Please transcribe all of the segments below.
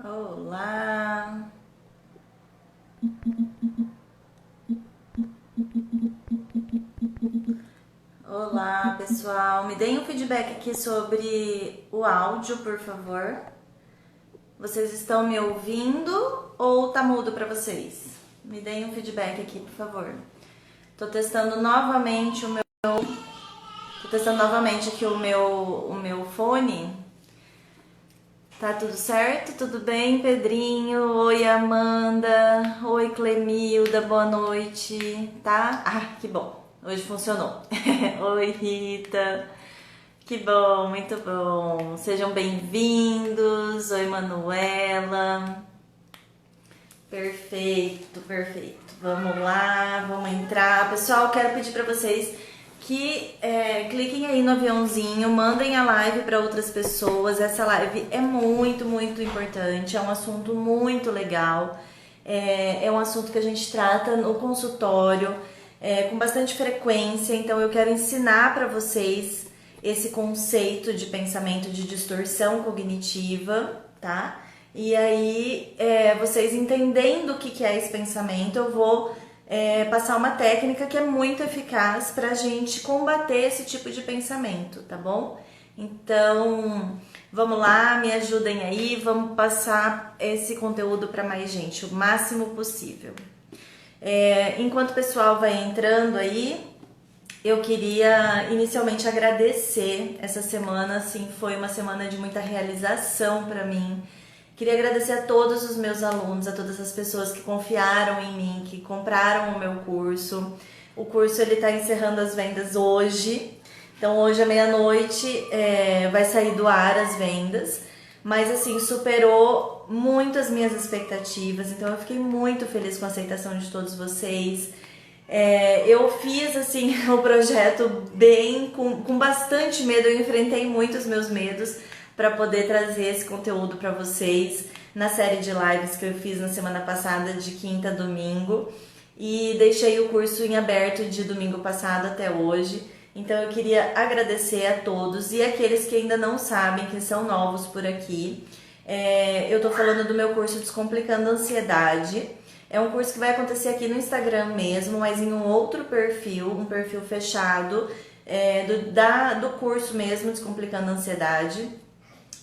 Olá! Olá, pessoal! Me deem um feedback aqui sobre o áudio, por favor. Vocês estão me ouvindo ou tá mudo para vocês? Me deem um feedback aqui, por favor. Tô testando novamente aqui o meu fone. Tá tudo certo? Tudo bem, Pedrinho? Oi, Amanda. Oi, Clemilda. Boa noite. Tá? Ah, que bom. Hoje funcionou. Oi, Rita. Que bom, muito bom. Sejam bem-vindos. Oi, Manuela. Perfeito, perfeito. Vamos lá, vamos entrar. Pessoal, quero pedir para vocês que cliquem aí no aviãozinho, mandem a live para outras pessoas. Essa live é muito, muito importante, é um assunto muito legal. É um assunto que a gente trata no consultório com bastante frequência, então eu quero ensinar para vocês esse conceito de pensamento de distorção cognitiva, tá? E aí, vocês entendendo o que é esse pensamento, eu vou passar uma técnica que é muito eficaz para a gente combater esse tipo de pensamento, tá bom? Então, vamos lá, me ajudem aí, vamos passar esse conteúdo para mais gente, o máximo possível. Enquanto o pessoal vai entrando aí, eu queria inicialmente agradecer. Essa semana, assim, foi uma semana de muita realização para mim. Queria agradecer a todos os meus alunos, a todas as pessoas que confiaram em mim, que compraram o meu curso. O curso ele está encerrando as vendas hoje, então hoje à meia-noite vai sair do ar as vendas. Mas assim, superou muito as minhas expectativas, então eu fiquei muito feliz com a aceitação de todos vocês. Eu fiz assim o projeto bem, com bastante medo, eu enfrentei muitos meus medos para poder trazer esse conteúdo para vocês na série de lives que eu fiz na semana passada, de quinta a domingo, e deixei o curso em aberto de domingo passado até hoje. Então eu queria agradecer a todos e aqueles que ainda não sabem, que são novos por aqui. Eu tô falando do meu curso Descomplicando a Ansiedade. É um curso que vai acontecer aqui no Instagram mesmo, mas em um outro perfil, um perfil fechado do curso mesmo, Descomplicando a Ansiedade.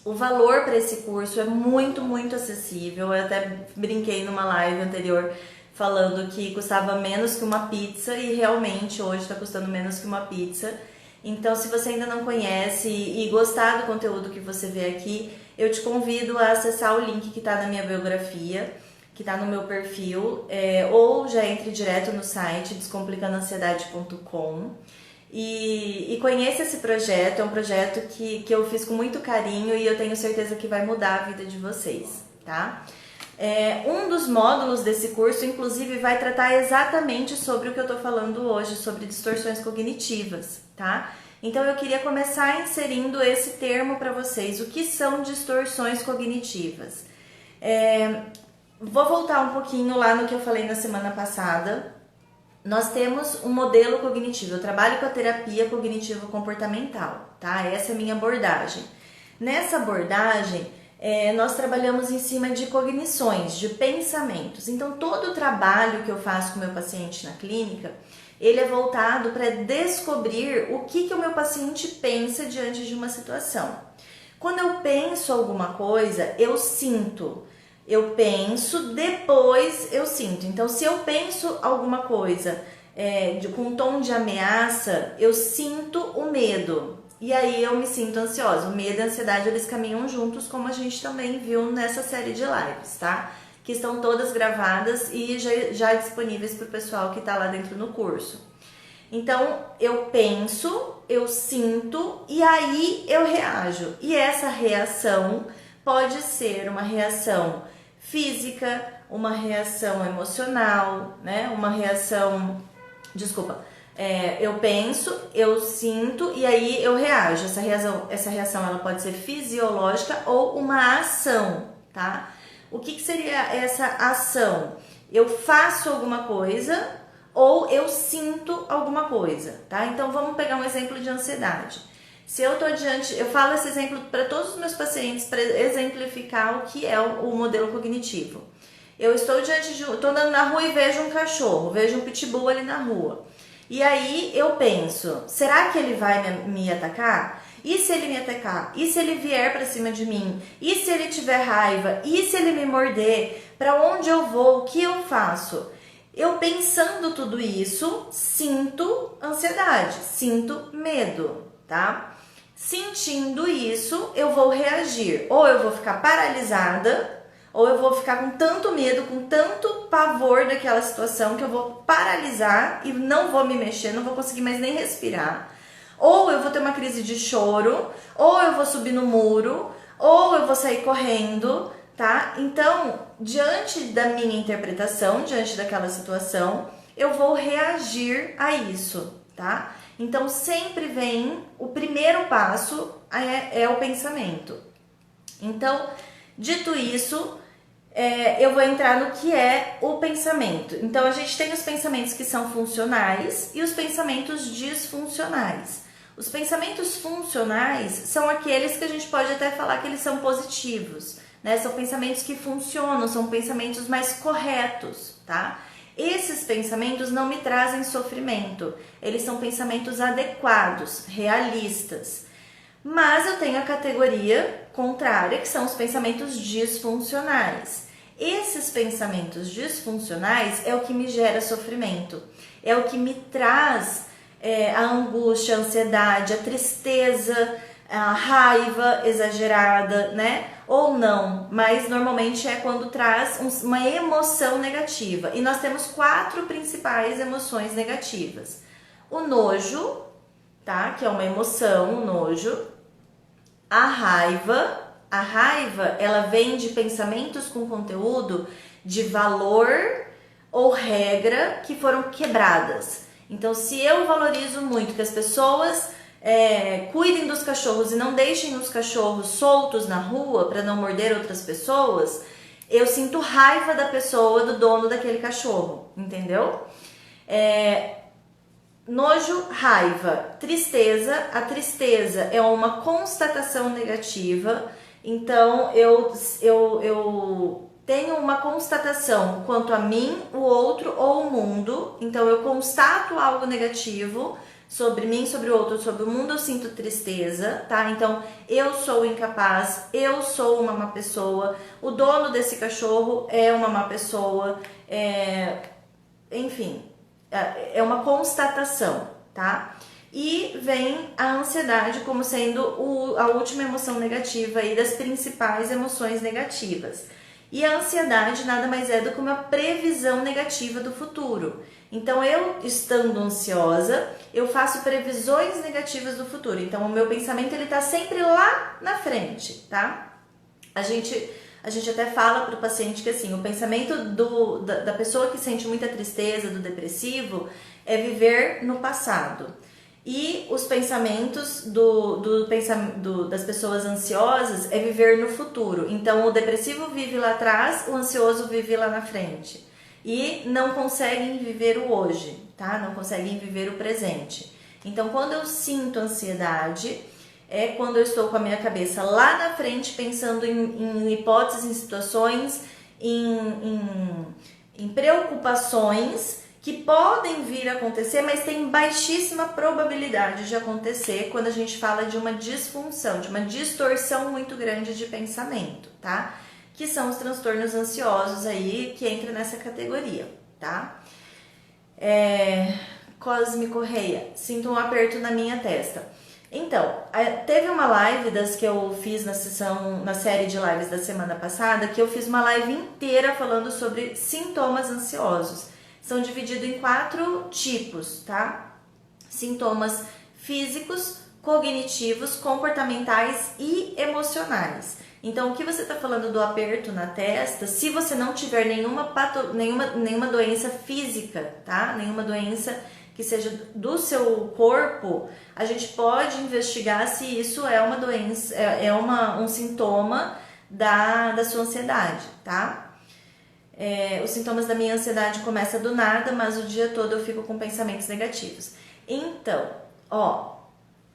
O valor para esse curso é muito, muito acessível. Eu até brinquei numa live anterior falando que custava menos que uma pizza e realmente hoje está custando menos que uma pizza. Então, se você ainda não conhece e gostar do conteúdo que você vê aqui, eu te convido a acessar o link que está na minha biografia, que está no meu perfil, ou já entre direto no site descomplicandoansiedade.com. E conheça esse projeto, é um projeto que eu fiz com muito carinho e eu tenho certeza que vai mudar a vida de vocês, tá? Um dos módulos desse curso, inclusive, vai tratar exatamente sobre o que eu tô falando hoje, sobre distorções cognitivas, tá? Então eu queria começar inserindo esse termo para vocês. O que são distorções cognitivas? Vou voltar um pouquinho lá no que eu falei na semana passada. Nós temos um modelo cognitivo, eu trabalho com a terapia cognitivo-comportamental, tá? Essa é a minha abordagem. Nessa abordagem, nós trabalhamos em cima de cognições, de pensamentos. Então, todo o trabalho que eu faço com o meu paciente na clínica, ele é voltado para descobrir o que o meu paciente pensa diante de uma situação. Quando eu penso alguma coisa, eu sinto. Eu penso, depois eu sinto. Então, se eu penso alguma coisa com um tom de ameaça, eu sinto o medo. E aí eu me sinto ansiosa. O medo e a ansiedade, eles caminham juntos, como a gente também viu nessa série de lives, tá? Que estão todas gravadas e já disponíveis para o pessoal que está lá dentro no curso. Então, eu penso, eu sinto e aí eu reajo. E essa reação pode ser uma reação física, uma reação emocional, né? Uma reação... Desculpa. Eu penso, eu sinto e aí eu reajo. Essa reação ela pode ser fisiológica ou uma ação, tá? O que seria essa ação? Eu faço alguma coisa ou eu sinto alguma coisa, tá? Então vamos pegar um exemplo de ansiedade. Se eu tô diante, eu falo esse exemplo para todos os meus pacientes para exemplificar o que é o modelo cognitivo. Eu estou tô andando na rua e vejo um cachorro, vejo um pitbull ali na rua. E aí eu penso, será que ele vai me atacar? E se ele me atacar? E se ele vier para cima de mim? E se ele tiver raiva? E se ele me morder? Para onde eu vou? O que eu faço? Eu pensando tudo isso, sinto ansiedade, sinto medo, tá? Sentindo isso, eu vou reagir. Ou eu vou ficar paralisada, ou eu vou ficar com tanto medo, com tanto pavor daquela situação que eu vou paralisar e não vou me mexer, não vou conseguir mais nem respirar. Ou eu vou ter uma crise de choro, ou eu vou subir no muro, ou eu vou sair correndo, tá? Então, diante da minha interpretação, diante daquela situação, eu vou reagir a isso, tá? Então, sempre vem, o primeiro passo é o pensamento. Então, dito isso, eu vou entrar no que é o pensamento. Então, a gente tem os pensamentos que são funcionais e os pensamentos disfuncionais. Os pensamentos funcionais são aqueles que a gente pode até falar que eles são positivos, né? São pensamentos que funcionam, são pensamentos mais corretos, tá? Esses pensamentos não me trazem sofrimento, eles são pensamentos adequados, realistas. Mas eu tenho a categoria contrária, que são os pensamentos disfuncionais. Esses pensamentos disfuncionais é o que me gera sofrimento, é o que me traz a angústia, a ansiedade, a tristeza, a raiva exagerada, né? Ou não, mas normalmente é quando traz uma emoção negativa. E nós temos 4 principais emoções negativas. O nojo, tá? Que é uma emoção, o nojo. A raiva, ela vem de pensamentos com conteúdo de valor ou regra que foram quebradas. Então, se eu valorizo muito que as pessoas cuidem dos cachorros e não deixem os cachorros soltos na rua para não morder outras pessoas, eu sinto raiva da pessoa, do dono daquele cachorro, entendeu? Nojo, raiva, tristeza. A tristeza é uma constatação negativa, então eu tenho uma constatação quanto a mim, o outro ou o mundo. Então eu constato algo negativo sobre mim, sobre o outro, sobre o mundo, eu sinto tristeza, tá? Então eu sou incapaz, eu sou uma má pessoa, o dono desse cachorro é uma má pessoa, enfim, é uma constatação, tá? E vem a ansiedade como sendo a última emoção negativa aí das principais emoções negativas. E a ansiedade nada mais é do que uma previsão negativa do futuro. Então, eu estando ansiosa, eu faço previsões negativas do futuro. Então, o meu pensamento ele tá sempre lá na frente, tá? A gente até fala para o paciente que assim, o pensamento da pessoa que sente muita tristeza, do depressivo, é viver no passado. E os pensamentos das pessoas ansiosas é viver no futuro. Então, o depressivo vive lá atrás, o ansioso vive lá na frente. E não conseguem viver o hoje, tá? Não conseguem viver o presente. Então, quando eu sinto ansiedade, é quando eu estou com a minha cabeça lá na frente, pensando em hipóteses, em situações, em preocupações que podem vir a acontecer, mas tem baixíssima probabilidade de acontecer quando a gente fala de uma disfunção, de uma distorção muito grande de pensamento, tá? Que são os transtornos ansiosos aí, que entra nessa categoria, tá? Cosme Correia, sinto um aperto na minha testa. Então, teve uma live das que eu fiz na série de lives da semana passada, que eu fiz uma live inteira falando sobre sintomas ansiosos. São divididos em 4 tipos, tá? Sintomas físicos, cognitivos, comportamentais e emocionais. Então, o que você está falando do aperto na testa, se você não tiver nenhuma doença física, tá? Nenhuma doença que seja do seu corpo, a gente pode investigar se isso é uma doença, um sintoma da sua ansiedade, tá? Os sintomas da minha ansiedade começam do nada, mas o dia todo eu fico com pensamentos negativos. Então,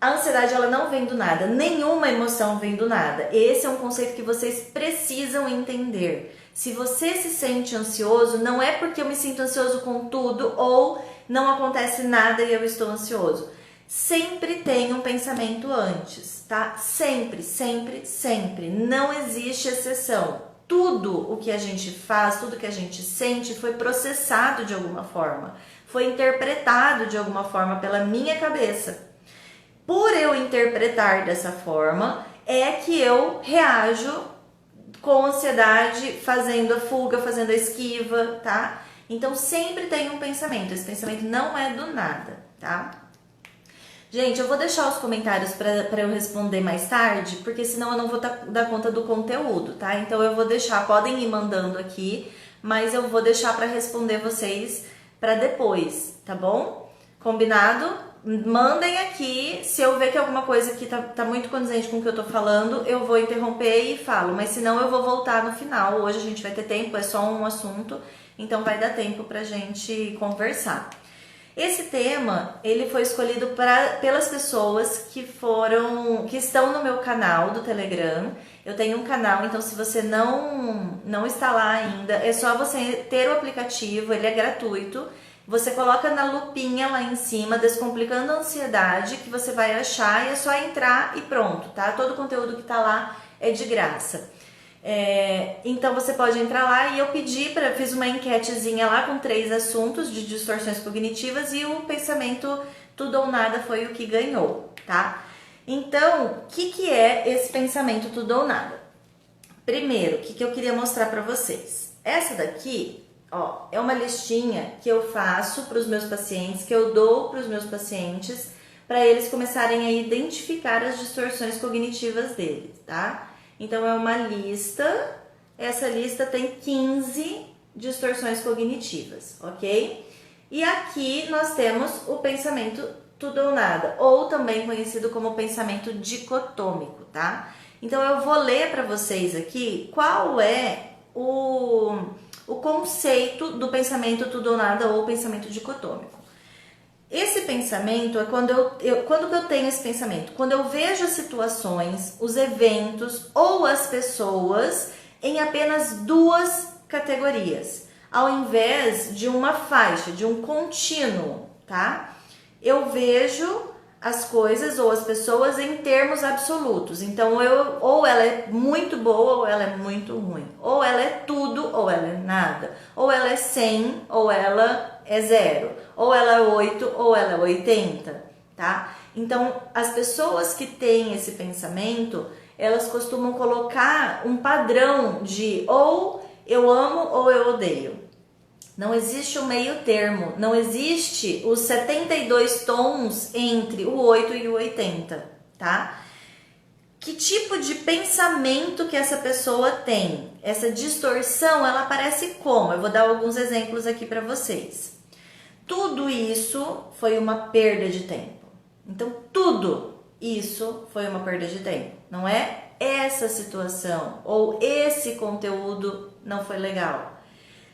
A ansiedade, ela não vem do nada, nenhuma emoção vem do nada. Esse é um conceito que vocês precisam entender. Se você se sente ansioso, não é porque eu me sinto ansioso com tudo ou não acontece nada e eu estou ansioso. Sempre tem um pensamento antes, tá? Sempre, sempre, sempre. Não existe exceção. Tudo o que a gente faz, tudo que a gente sente foi processado de alguma forma, foi interpretado de alguma forma pela minha cabeça. Por eu interpretar dessa forma, é que eu reajo com ansiedade, fazendo a fuga, fazendo a esquiva, tá? Então sempre tem um pensamento, esse pensamento não é do nada, tá? Gente, eu vou deixar os comentários para eu responder mais tarde, porque senão eu não vou dar conta do conteúdo, tá? Então eu vou deixar, podem ir mandando aqui, mas eu vou deixar para responder vocês para depois, tá bom? Combinado? Mandem aqui, se eu ver que alguma coisa aqui tá muito condizente com o que eu tô falando, eu vou interromper e falo, mas senão eu vou voltar no final. Hoje a gente vai ter tempo, é só um assunto, então vai dar tempo pra gente conversar. Esse tema, ele foi escolhido pelas pessoas que estão no meu canal do Telegram. Eu tenho um canal, então se você não está lá ainda, é só você ter o aplicativo, ele é gratuito. Você coloca na lupinha lá em cima, Descomplicando a Ansiedade, que você vai achar e é só entrar e pronto, tá? Todo o conteúdo que tá lá é de graça. Então você pode entrar lá e eu fiz uma enquetezinha lá com 3 assuntos de distorções cognitivas e o pensamento tudo ou nada foi o que ganhou, tá? Então, o que é esse pensamento tudo ou nada? Primeiro, o que eu queria mostrar pra vocês? Essa daqui, ó, é uma listinha que eu faço para os meus pacientes, que eu dou para os meus pacientes, para eles começarem a identificar as distorções cognitivas deles, tá? Então é uma lista, essa lista tem 15 distorções cognitivas, ok? E aqui nós temos o pensamento tudo ou nada, ou também conhecido como pensamento dicotômico, tá? Então eu vou ler para vocês aqui qual é o conceito do pensamento tudo ou nada ou pensamento dicotômico. Esse pensamento é quando eu tenho esse pensamento, quando eu vejo as situações, os eventos ou as pessoas em apenas 2 categorias, ao invés de uma faixa, de um contínuo, tá? Eu vejo as coisas ou as pessoas em termos absolutos. Então, ou ela é muito boa ou ela é muito ruim. Ou ela é tudo ou ela é nada. Ou ela é 100 ou ela é 0. Ou ela é 8 ou ela é 80, tá? Então, as pessoas que têm esse pensamento, elas costumam colocar um padrão de ou eu amo ou eu odeio. Não existe o meio termo, não existe os 72 tons entre o 8 e o 80, tá? Que tipo de pensamento que essa pessoa tem? Essa distorção, ela aparece como? Eu vou dar alguns exemplos aqui para vocês. Tudo isso foi uma perda de tempo. Então, tudo isso foi uma perda de tempo. Não é essa situação ou esse conteúdo não foi legal.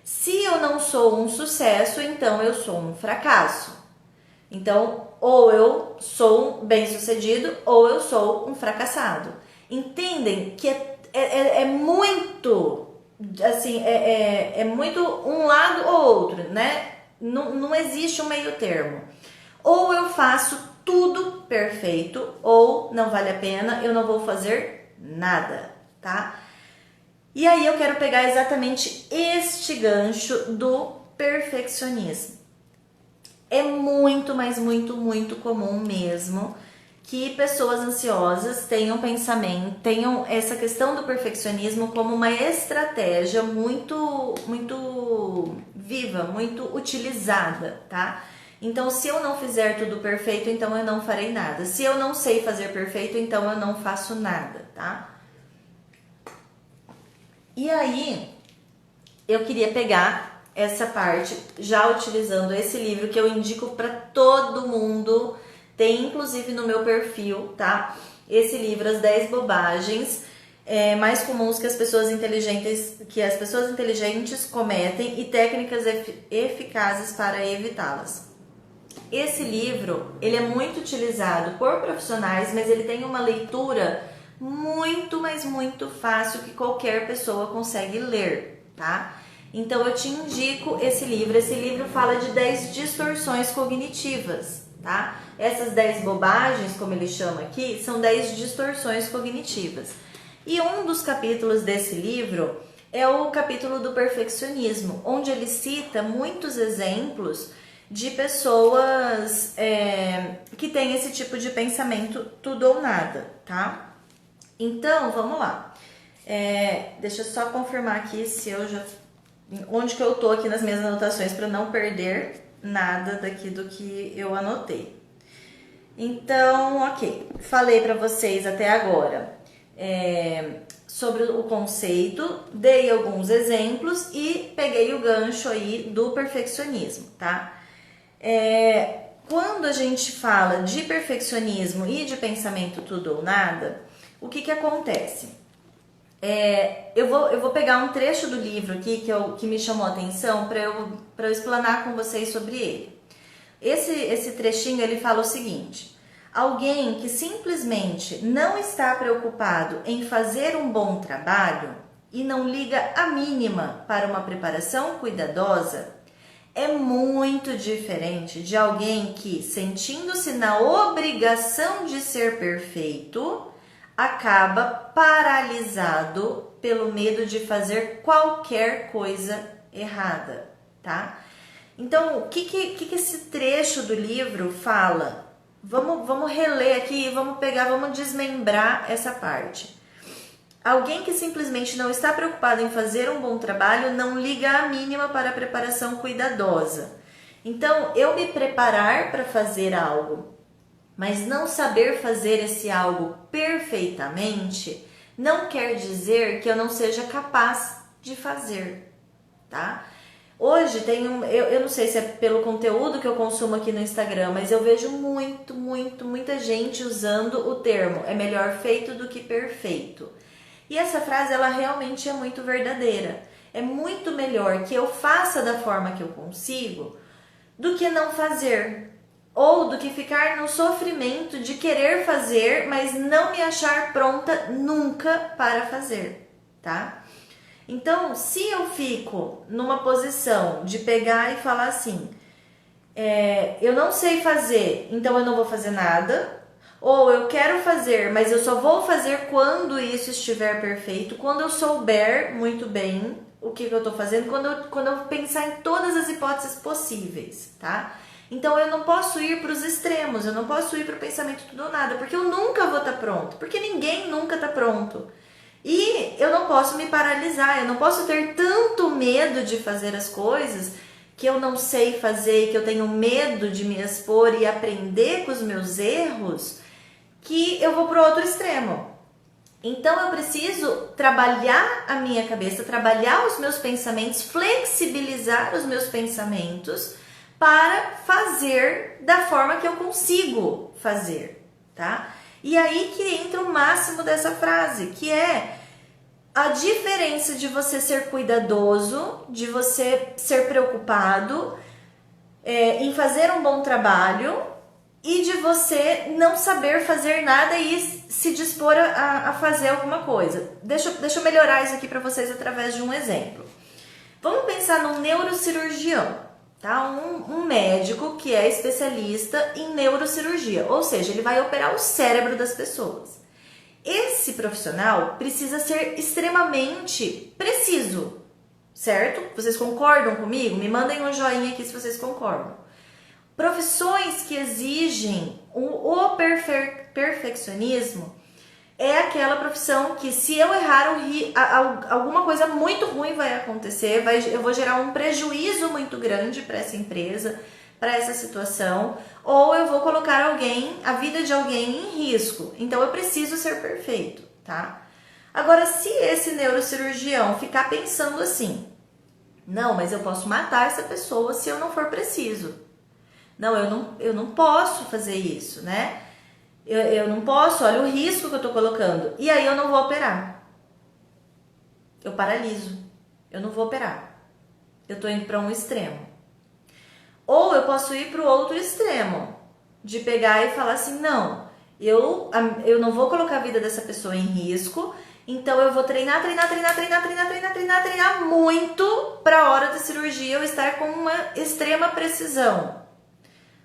Se eu não sou um sucesso, então eu sou um fracasso. Então, ou eu sou um bem-sucedido, ou eu sou um fracassado. Entendem que é muito, assim, é muito um lado ou outro, né? Não existe um meio termo. Ou eu faço tudo perfeito, ou não vale a pena, eu não vou fazer nada, tá? E aí eu quero pegar exatamente este gancho do perfeccionismo. É muito, mas muito, muito comum mesmo que pessoas ansiosas tenham essa questão do perfeccionismo como uma estratégia muito, muito viva, muito utilizada, tá? Então, se eu não fizer tudo perfeito, então eu não farei nada. Se eu não sei fazer perfeito, então eu não faço nada, tá? E aí, eu queria pegar essa parte, já utilizando esse livro que eu indico para todo mundo, tem inclusive no meu perfil, tá? Esse livro, As 10 Bobagens mais comuns que as pessoas inteligentes cometem e técnicas eficazes para evitá-las. Esse livro, ele é muito utilizado por profissionais, mas ele tem uma leitura muito, mas muito fácil que qualquer pessoa consegue ler, tá? Então eu te indico esse livro. Esse livro fala de 10 distorções cognitivas, tá? Essas 10 bobagens, como ele chama aqui, são 10 distorções cognitivas. E um dos capítulos desse livro é o capítulo do perfeccionismo, onde ele cita muitos exemplos de pessoas que têm esse tipo de pensamento tudo ou nada, tá? Então, vamos lá. Deixa eu só confirmar aqui se eu já... onde que eu tô aqui nas minhas anotações para não perder nada daqui do que eu anotei. Então, ok. Falei para vocês até agora sobre o conceito, dei alguns exemplos e peguei o gancho aí do perfeccionismo, tá? Quando a gente fala de perfeccionismo e de pensamento tudo ou nada, o que acontece? Eu vou pegar um trecho do livro aqui que me chamou a atenção para eu explanar com vocês sobre ele. Esse trechinho ele fala o seguinte: alguém que simplesmente não está preocupado em fazer um bom trabalho e não liga a mínima para uma preparação cuidadosa é muito diferente de alguém que, sentindo-se na obrigação de ser perfeito, acaba paralisado pelo medo de fazer qualquer coisa errada, tá? Então, o que esse trecho do livro fala? Vamos reler aqui, vamos desmembrar essa parte. Alguém que simplesmente não está preocupado em fazer um bom trabalho não liga a mínima para a preparação cuidadosa. Então, eu me preparar para fazer algo, mas não saber fazer esse algo perfeitamente, não quer dizer que eu não seja capaz de fazer, tá? Hoje eu não sei se é pelo conteúdo que eu consumo aqui no Instagram, mas eu vejo muita gente usando o termo é melhor feito do que perfeito. E essa frase, ela realmente é muito verdadeira. É muito melhor que eu faça da forma que eu consigo do que não fazer. Ou do que ficar no sofrimento de querer fazer, mas não me achar pronta nunca para fazer, tá? Então, se eu fico numa posição de pegar e falar assim, eu não sei fazer, então eu não vou fazer nada, ou eu quero fazer, mas eu só vou fazer quando isso estiver perfeito, quando eu souber muito bem o que eu tô fazendo, quando eu pensar em todas as hipóteses possíveis, tá? Então eu não posso ir para os extremos, eu não posso ir para o pensamento tudo ou nada, porque eu nunca vou estar pronto, porque ninguém nunca está pronto. E eu não posso me paralisar, eu não posso ter tanto medo de fazer as coisas que eu não sei fazer, que eu tenho medo de me expor e aprender com os meus erros, que eu vou para o outro extremo. Então eu preciso trabalhar a minha cabeça, trabalhar os meus pensamentos, flexibilizar os meus pensamentos para fazer da forma que eu consigo fazer, tá? E aí que entra o máximo dessa frase, que é a diferença de você ser cuidadoso, de você ser preocupado em fazer um bom trabalho e de você não saber fazer nada e se dispor a fazer alguma coisa. Deixa eu melhorar isso aqui para vocês através de um exemplo. Vamos pensar num neurocirurgião, tá? Um médico que é especialista em neurocirurgia, ou seja, ele vai operar o cérebro das pessoas. Esse profissional precisa ser extremamente preciso, certo? Vocês concordam comigo? Me mandem um joinha aqui se vocês concordam. Profissões que exigem o perfeccionismo é aquela profissão que, se eu errar, alguma coisa muito ruim vai acontecer, eu vou gerar um prejuízo muito grande para essa empresa, para essa situação, ou eu vou colocar a vida de alguém em risco. Então eu preciso ser perfeito, tá? Agora, se esse neurocirurgião ficar pensando assim, não, mas eu posso matar essa pessoa se eu não for preciso. Não, eu não posso fazer isso, né? Eu não posso, olha o risco que eu tô colocando. E aí eu não vou operar. Eu paraliso. Eu não vou operar. Eu tô indo para um extremo. Ou eu posso ir para o outro extremo, de pegar e falar assim, não, eu não vou colocar a vida dessa pessoa em risco, então eu vou treinar muito para a hora da cirurgia eu estar com uma extrema precisão.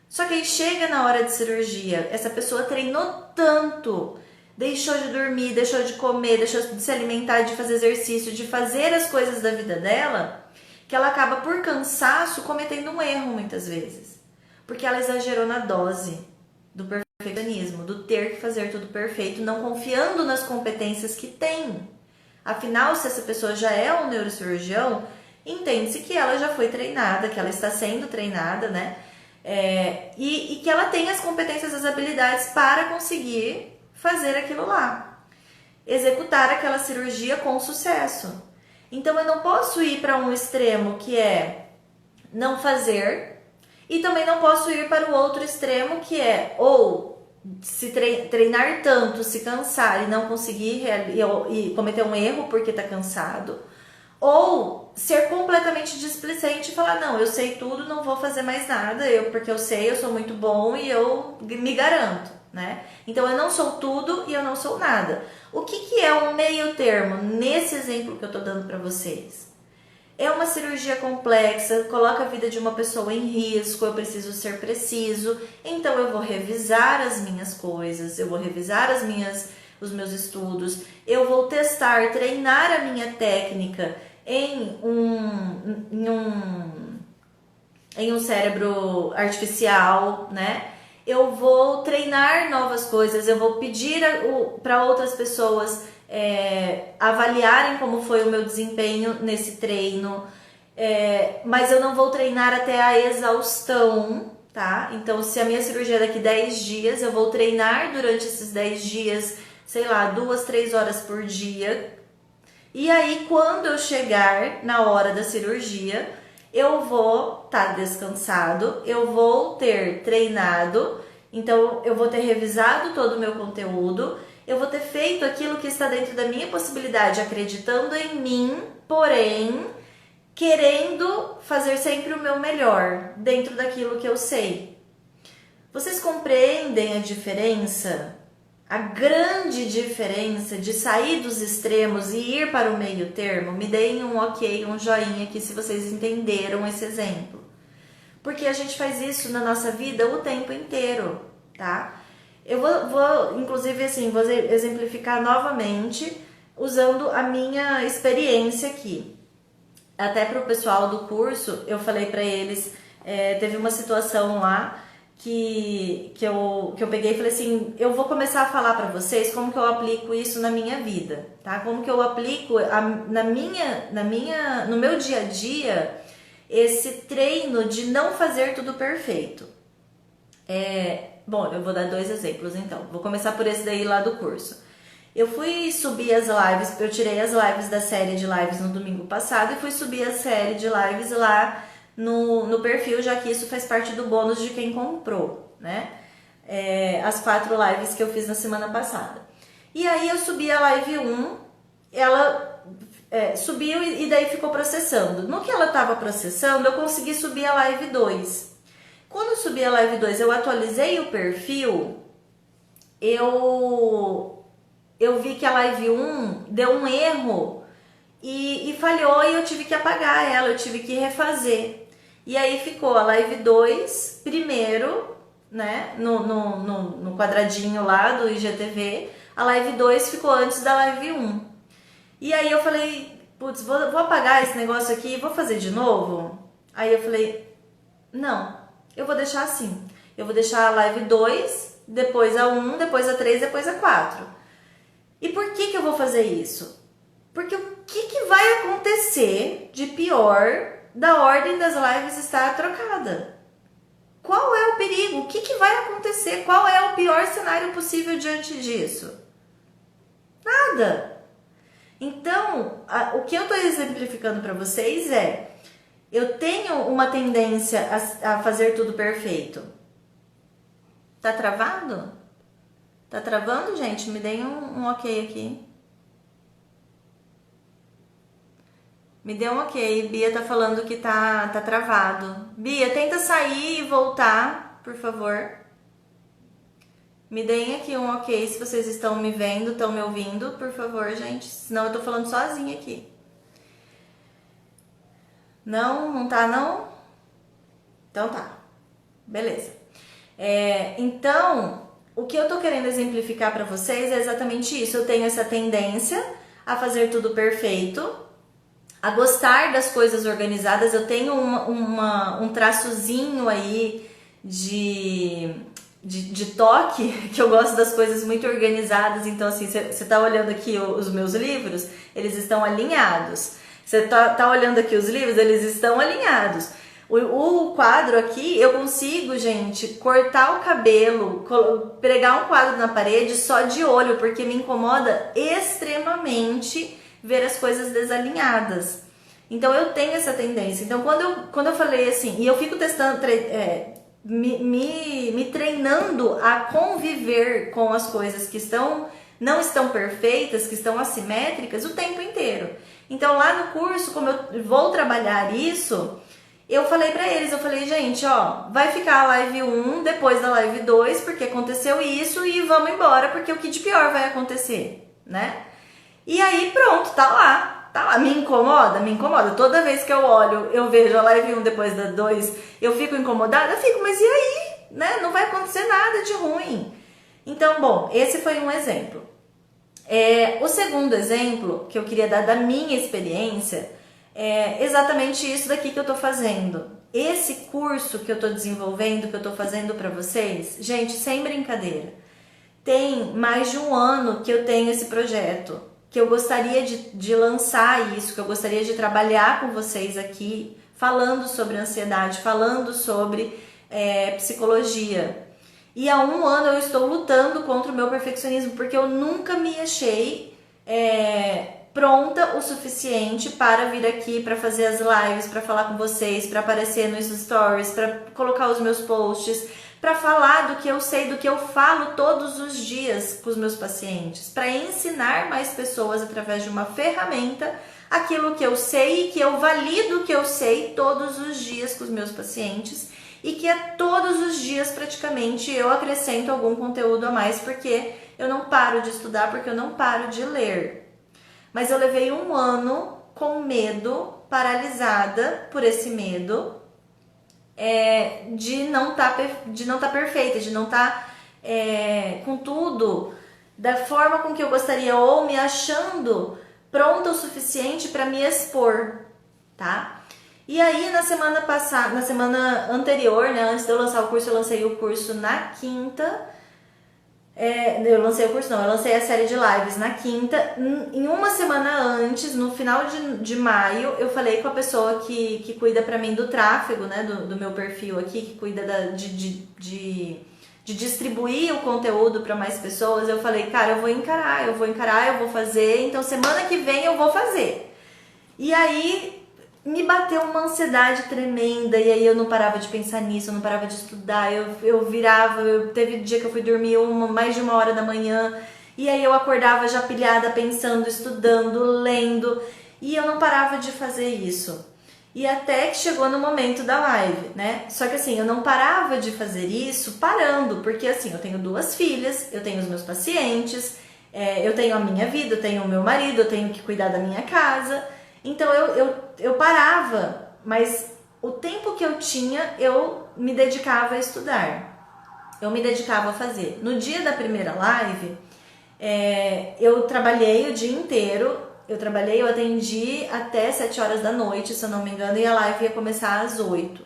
Só que aí chega na hora de cirurgia, essa pessoa treinou tanto, deixou de dormir, deixou de comer, deixou de se alimentar, de fazer exercício, de fazer as coisas da vida dela, que ela acaba por cansaço cometendo um erro muitas vezes. Porque ela exagerou na dose do perfeccionismo, do ter que fazer tudo perfeito, não confiando nas competências que tem. Afinal, se essa pessoa já é um neurocirurgião, entende-se que ela já foi treinada, que ela está sendo treinada, né? E que ela tem as competências, as habilidades para conseguir fazer aquilo lá. Executar aquela cirurgia com sucesso. Então eu não posso ir para um extremo que é não fazer e também não posso ir para o outro extremo que é ou se treinar tanto, se cansar e não conseguir e cometer um erro porque está cansado, ou ser completamente displicente e falar, não, eu sei tudo, não vou fazer mais nada, porque eu sei, eu sou muito bom e eu me garanto, né? Então eu não sou tudo e eu não sou nada. O que é um meio termo nesse exemplo que eu tô dando para vocês? É uma cirurgia complexa, coloca a vida de uma pessoa em risco, eu preciso ser preciso, então eu vou revisar as minhas coisas, eu vou revisar os meus estudos, eu vou testar, treinar a minha técnica em um cérebro artificial, né? Eu vou treinar novas coisas, eu vou pedir para outras pessoas avaliarem como foi o meu desempenho nesse treino, mas eu não vou treinar até a exaustão, tá? Então, se a minha cirurgia é daqui 10 dias, eu vou treinar durante esses 10 dias, sei lá, 2, 3 horas por dia. E aí, quando eu chegar na hora da cirurgia, eu vou estar descansado, eu vou ter treinado, então eu vou ter revisado todo o meu conteúdo, eu vou ter feito aquilo que está dentro da minha possibilidade, acreditando em mim, porém querendo fazer sempre o meu melhor dentro daquilo que eu sei. Vocês compreendem a diferença? A grande diferença de sair dos extremos e ir para o meio termo? Me deem um ok, um joinha aqui se vocês entenderam esse exemplo. Porque a gente faz isso na nossa vida o tempo inteiro, tá? Eu vou inclusive assim, vou exemplificar novamente usando a minha experiência aqui. Até para o pessoal do curso, eu falei para eles, teve uma situação lá que eu peguei e falei assim, eu vou começar a falar para vocês como que eu aplico isso na minha vida, tá? Como que eu aplico no meu dia a dia esse treino de não fazer tudo perfeito. Bom, eu vou dar 2 exemplos então. Vou começar por esse daí lá do curso. Eu fui subir as lives, eu tirei as lives da série de lives no domingo passado e fui subir a série de lives lá no perfil, já que isso faz parte do bônus de quem comprou, né? As 4 lives que eu fiz na semana passada. E aí eu subi a live 1, ela subiu e daí ficou processando. No que ela estava processando, eu consegui subir a live 2. Quando eu subi a live 2, eu atualizei o perfil, eu vi que a live 1 deu um erro e falhou e eu tive que apagar ela, eu tive que refazer. E aí ficou a live 2 primeiro, né, no quadradinho lá do IGTV, a live 2 ficou antes da live 1. E aí eu falei, putz, vou apagar esse negócio aqui e vou fazer de novo? Aí eu falei, não, eu vou deixar assim. Eu vou deixar a live 2, depois a 1, depois a 3, depois a 4. E por que eu vou fazer isso? Porque o que vai acontecer de pior da ordem das lives estar trocada? Qual é o perigo? O que vai acontecer? Qual é o pior cenário possível diante disso? Nada. Então, o que eu estou exemplificando para vocês eu tenho uma tendência a fazer tudo perfeito. Tá travado? Tá travando, gente? Me deem um ok aqui. Me dê um ok. Bia tá falando que tá travado. Bia, tenta sair e voltar, por favor. Me deem aqui um ok se vocês estão me vendo, estão me ouvindo, por favor, gente. Senão eu tô falando sozinha aqui. Não? Não tá, não? Então tá. Beleza. Então, o que eu tô querendo exemplificar pra vocês é exatamente isso. Eu tenho essa tendência a fazer tudo perfeito, a gostar das coisas organizadas. Eu tenho um traçozinho aí de toque, que eu gosto das coisas muito organizadas. Então, assim, você tá olhando aqui os meus livros, eles estão alinhados. Você tá olhando aqui os livros, eles estão alinhados. O quadro aqui, eu consigo, gente, cortar o cabelo, pregar um quadro na parede só de olho, porque me incomoda extremamente ver as coisas desalinhadas. Então, eu tenho essa tendência. Então, quando eu falei assim, e eu fico testando, me treinando a conviver com as coisas que não estão perfeitas, que estão assimétricas o tempo inteiro. Então, lá no curso, como eu vou trabalhar isso, eu falei pra eles, gente, ó, vai ficar a live 1 depois da live 2, porque aconteceu isso, e vamos embora, porque o que de pior vai acontecer, né? E aí, pronto, tá lá. Me incomoda? Me incomoda. Toda vez que eu olho, eu vejo a live 1 depois da 2, eu fico incomodada? Fico, mas e aí? Né? Não vai acontecer nada de ruim. Então, bom, esse foi um exemplo. O segundo exemplo que eu queria dar da minha experiência é exatamente isso daqui que eu tô fazendo. Esse curso que eu tô desenvolvendo, que eu tô fazendo pra vocês, gente, sem brincadeira, tem mais de um ano que eu tenho esse projeto, que eu gostaria de lançar isso, que eu gostaria de trabalhar com vocês aqui, falando sobre ansiedade, falando sobre psicologia. E há um ano eu estou lutando contra o meu perfeccionismo, porque eu nunca me achei pronta o suficiente para vir aqui, para fazer as lives, para falar com vocês, para aparecer nos stories, para colocar os meus posts, para falar do que eu sei, do que eu falo todos os dias com os meus pacientes, para ensinar mais pessoas através de uma ferramenta aquilo que eu sei e que eu valido o que eu sei todos os dias com os meus pacientes, e que todos os dias praticamente eu acrescento algum conteúdo a mais, porque eu não paro de estudar, porque eu não paro de ler. Mas eu levei um ano com medo, paralisada por esse medo, de não tá perfeita, de não estar com tudo da forma com que eu gostaria, ou me achando pronta o suficiente para me expor, tá? E aí, na semana anterior, né, antes de eu lançar o curso, eu lancei o curso na quinta. Eu lancei o curso, não, eu lancei a série de lives na quinta. Em uma semana antes, no final de maio, eu falei com a pessoa que cuida pra mim do tráfego, né, do meu perfil aqui, que cuida de distribuir o conteúdo para mais pessoas. Eu falei, cara, eu vou encarar, eu vou fazer, então semana que vem eu vou fazer. E aí me bateu uma ansiedade tremenda, e aí eu não parava de pensar nisso, eu não parava de estudar, teve dia que eu fui dormir mais de 1h da manhã, e aí eu acordava já pilhada, pensando, estudando, lendo, e eu não parava de fazer isso. E até que chegou no momento da live, né? Só que assim, eu não parava de fazer isso parando, porque assim, eu tenho 2 filhas, eu tenho os meus pacientes, eu tenho a minha vida, eu tenho o meu marido, eu tenho que cuidar da minha casa. Então eu parava, mas o tempo que eu tinha, eu me dedicava a estudar. Eu me dedicava a fazer. No dia da primeira live, eu trabalhei o dia inteiro. Eu atendi até 7 horas da noite, se eu não me engano, e a live ia começar às 8.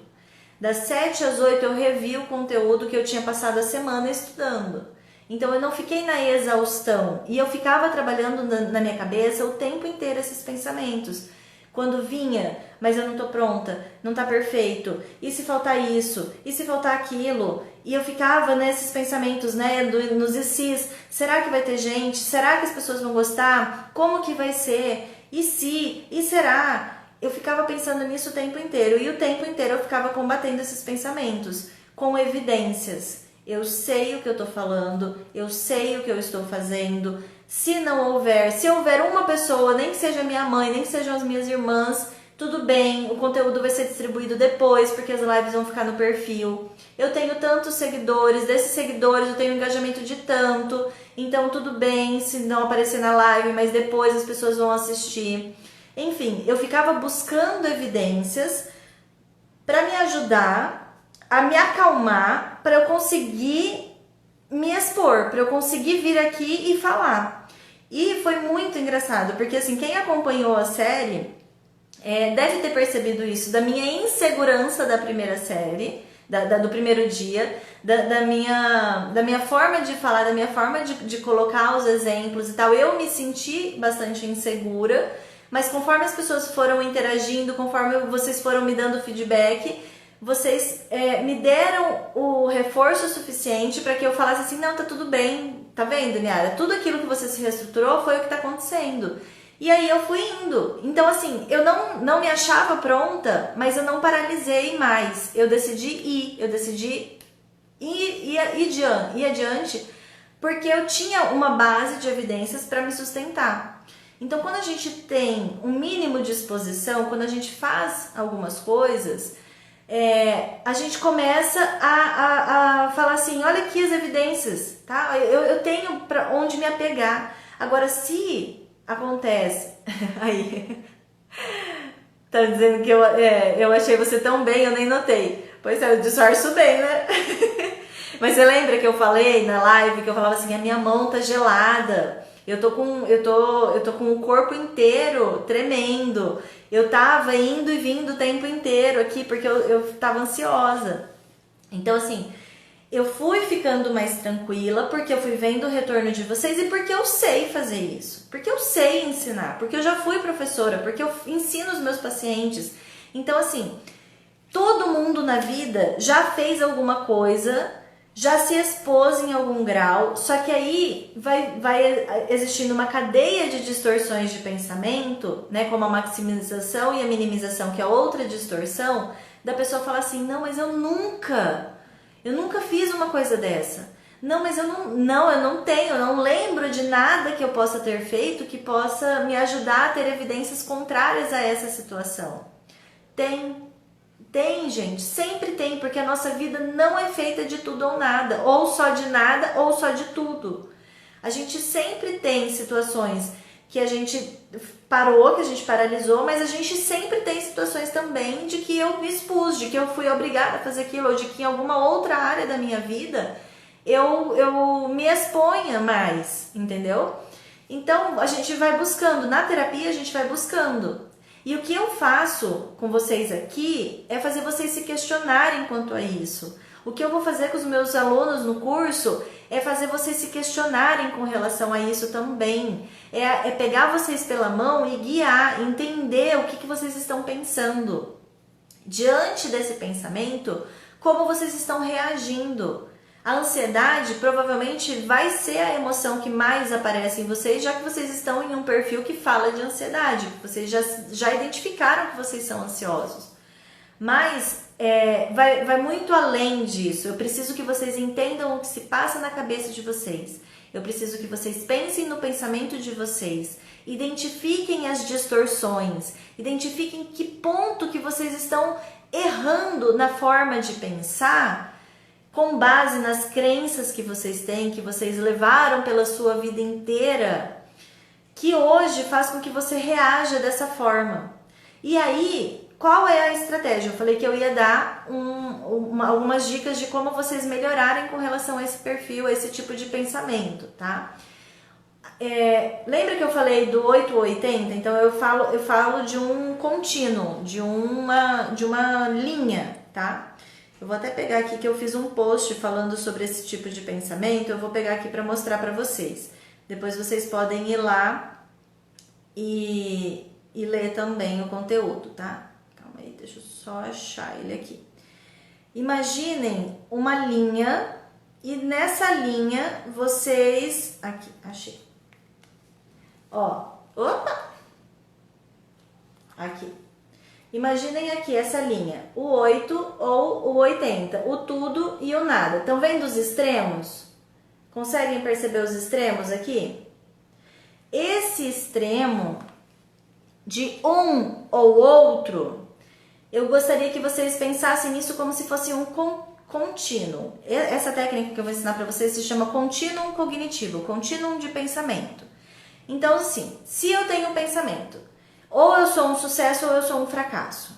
Das 7 às 8 eu revi o conteúdo que eu tinha passado a semana estudando. Então eu não fiquei na exaustão, e eu ficava trabalhando na minha cabeça o tempo inteiro esses pensamentos. Quando vinha, mas eu não tô pronta, não tá perfeito, e se faltar isso, e se faltar aquilo? E eu ficava nesses pensamentos, né, nos ICs, será que vai ter gente? Será que as pessoas vão gostar? Como que vai ser? E se? E será? Eu ficava pensando nisso o tempo inteiro, e o tempo inteiro eu ficava combatendo esses pensamentos com evidências. Eu sei o que eu tô falando, eu sei o que eu estou fazendo. Se não houver, se houver uma pessoa, nem que seja minha mãe, nem que sejam as minhas irmãs, tudo bem, o conteúdo vai ser distribuído depois, porque as lives vão ficar no perfil. Eu tenho tantos seguidores, desses seguidores eu tenho um engajamento de tanto, então tudo bem se não aparecer na live, mas depois as pessoas vão assistir. Enfim, eu ficava buscando evidências para me ajudar a me acalmar, para eu conseguir me expor, para eu conseguir vir aqui e falar. E foi muito engraçado, porque assim, quem acompanhou a série deve ter percebido isso, da minha insegurança da primeira série, do primeiro dia, da minha forma de falar, da minha forma de colocar os exemplos e tal. Eu me senti bastante insegura, mas conforme as pessoas foram interagindo, conforme vocês foram me dando feedback, vocês me deram o reforço suficiente para que eu falasse assim, não, tá tudo bem, tá vendo, Niara? Tudo aquilo que você se reestruturou foi o que tá acontecendo. E aí eu fui indo. Então assim, eu não me achava pronta, mas eu não paralisei mais. Eu decidi ir adiante, porque eu tinha uma base de evidências para me sustentar. Então quando a gente tem um mínimo de exposição, quando a gente faz algumas coisas, a gente começa a falar assim, olha aqui as evidências, tá? Eu tenho para onde me apegar. Agora, se acontece, aí, tá dizendo que eu achei você tão bem, eu nem notei. Pois é, eu disfarço bem, né? Mas você lembra que eu falei na live, que eu falava assim, a minha mão tá gelada, eu tô com o corpo inteiro tremendo, eu tava indo e vindo o tempo inteiro aqui, porque eu tava ansiosa. Então assim, eu fui ficando mais tranquila, porque eu fui vendo o retorno de vocês e porque eu sei fazer isso, porque eu sei ensinar, porque eu já fui professora, porque eu ensino os meus pacientes. Então assim, todo mundo na vida já fez alguma coisa, já se expôs em algum grau, só que aí vai existindo uma cadeia de distorções de pensamento, né, como a maximização e a minimização, que é outra distorção, da pessoa falar assim, não, mas eu nunca fiz uma coisa dessa. Não, mas eu não lembro de nada que eu possa ter feito que possa me ajudar a ter evidências contrárias a essa situação. Tem, gente, sempre tem, porque a nossa vida não é feita de tudo ou nada, ou só de nada, ou só de tudo. A gente sempre tem situações que a gente parou, que a gente paralisou, mas a gente sempre tem situações também de que eu me expus, de que eu fui obrigada a fazer aquilo, ou de que em alguma outra área da minha vida eu me exponha mais, entendeu? Então a gente vai buscando, na terapia a gente vai buscando. E o que eu faço com vocês aqui é fazer vocês se questionarem quanto a isso. O que eu vou fazer com os meus alunos no curso é fazer vocês se questionarem com relação a isso também. É pegar vocês pela mão e guiar, entender o que vocês estão pensando. Diante desse pensamento, como vocês estão reagindo. A ansiedade provavelmente vai ser a emoção que mais aparece em vocês, já que vocês estão em um perfil que fala de ansiedade. Vocês já identificaram que vocês são ansiosos. Mas vai muito além disso. Eu preciso que vocês entendam o que se passa na cabeça de vocês. Eu preciso que vocês pensem no pensamento de vocês. Identifiquem as distorções. Identifiquem que ponto que vocês estão errando na forma de pensar, com base nas crenças que vocês têm, que vocês levaram pela sua vida inteira, que hoje faz com que você reaja dessa forma. E aí, qual é a estratégia? Eu falei que eu ia dar algumas dicas de como vocês melhorarem com relação a esse perfil, a esse tipo de pensamento, tá? Lembra que eu falei do 8 ou 80? Então eu falo de um contínuo, de uma linha, tá? Eu vou até pegar aqui que eu fiz um post falando sobre esse tipo de pensamento, eu vou pegar aqui para mostrar para vocês. Depois vocês podem ir lá e ler também o conteúdo, tá? Calma aí, deixa eu só achar ele aqui. Imaginem uma linha e nessa linha vocês... Aqui, achei. Ó, opa! Aqui. Imaginem aqui essa linha, o 8 ou o 80, o tudo e o nada. Estão vendo os extremos? Conseguem perceber os extremos aqui? esse extremo de um ou outro, eu gostaria que vocês pensassem nisso como se fosse um contínuo. Essa técnica que eu vou ensinar para vocês se chama contínuo cognitivo, contínuo de pensamento. Então, assim, se eu tenho um pensamento, ou eu sou um sucesso ou eu sou um fracasso.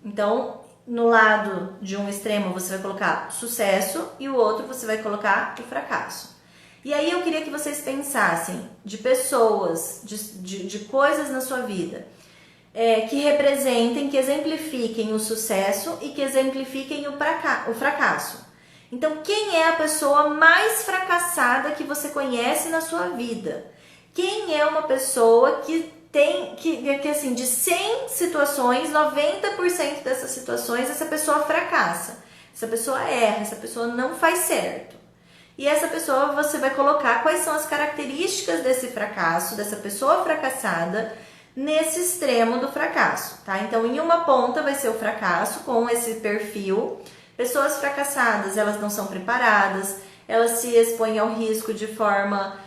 Então, no lado de um extremo você vai colocar sucesso e o outro você vai colocar o fracasso. E aí eu queria que vocês pensassem de pessoas, de coisas na sua vida que representem, que exemplifiquem o sucesso e que exemplifiquem o fracasso. Então, quem é a pessoa mais fracassada que você conhece na sua vida? Quem é uma pessoa que tem, que assim, de 100 situações, 90% dessas situações, essa pessoa fracassa, essa pessoa erra, essa pessoa não faz certo. E essa pessoa você vai colocar quais são as características desse fracasso, dessa pessoa fracassada, nesse extremo do fracasso, tá? Então, em uma ponta vai ser o fracasso com esse perfil. Pessoas fracassadas, elas não são preparadas, elas se expõem ao risco de forma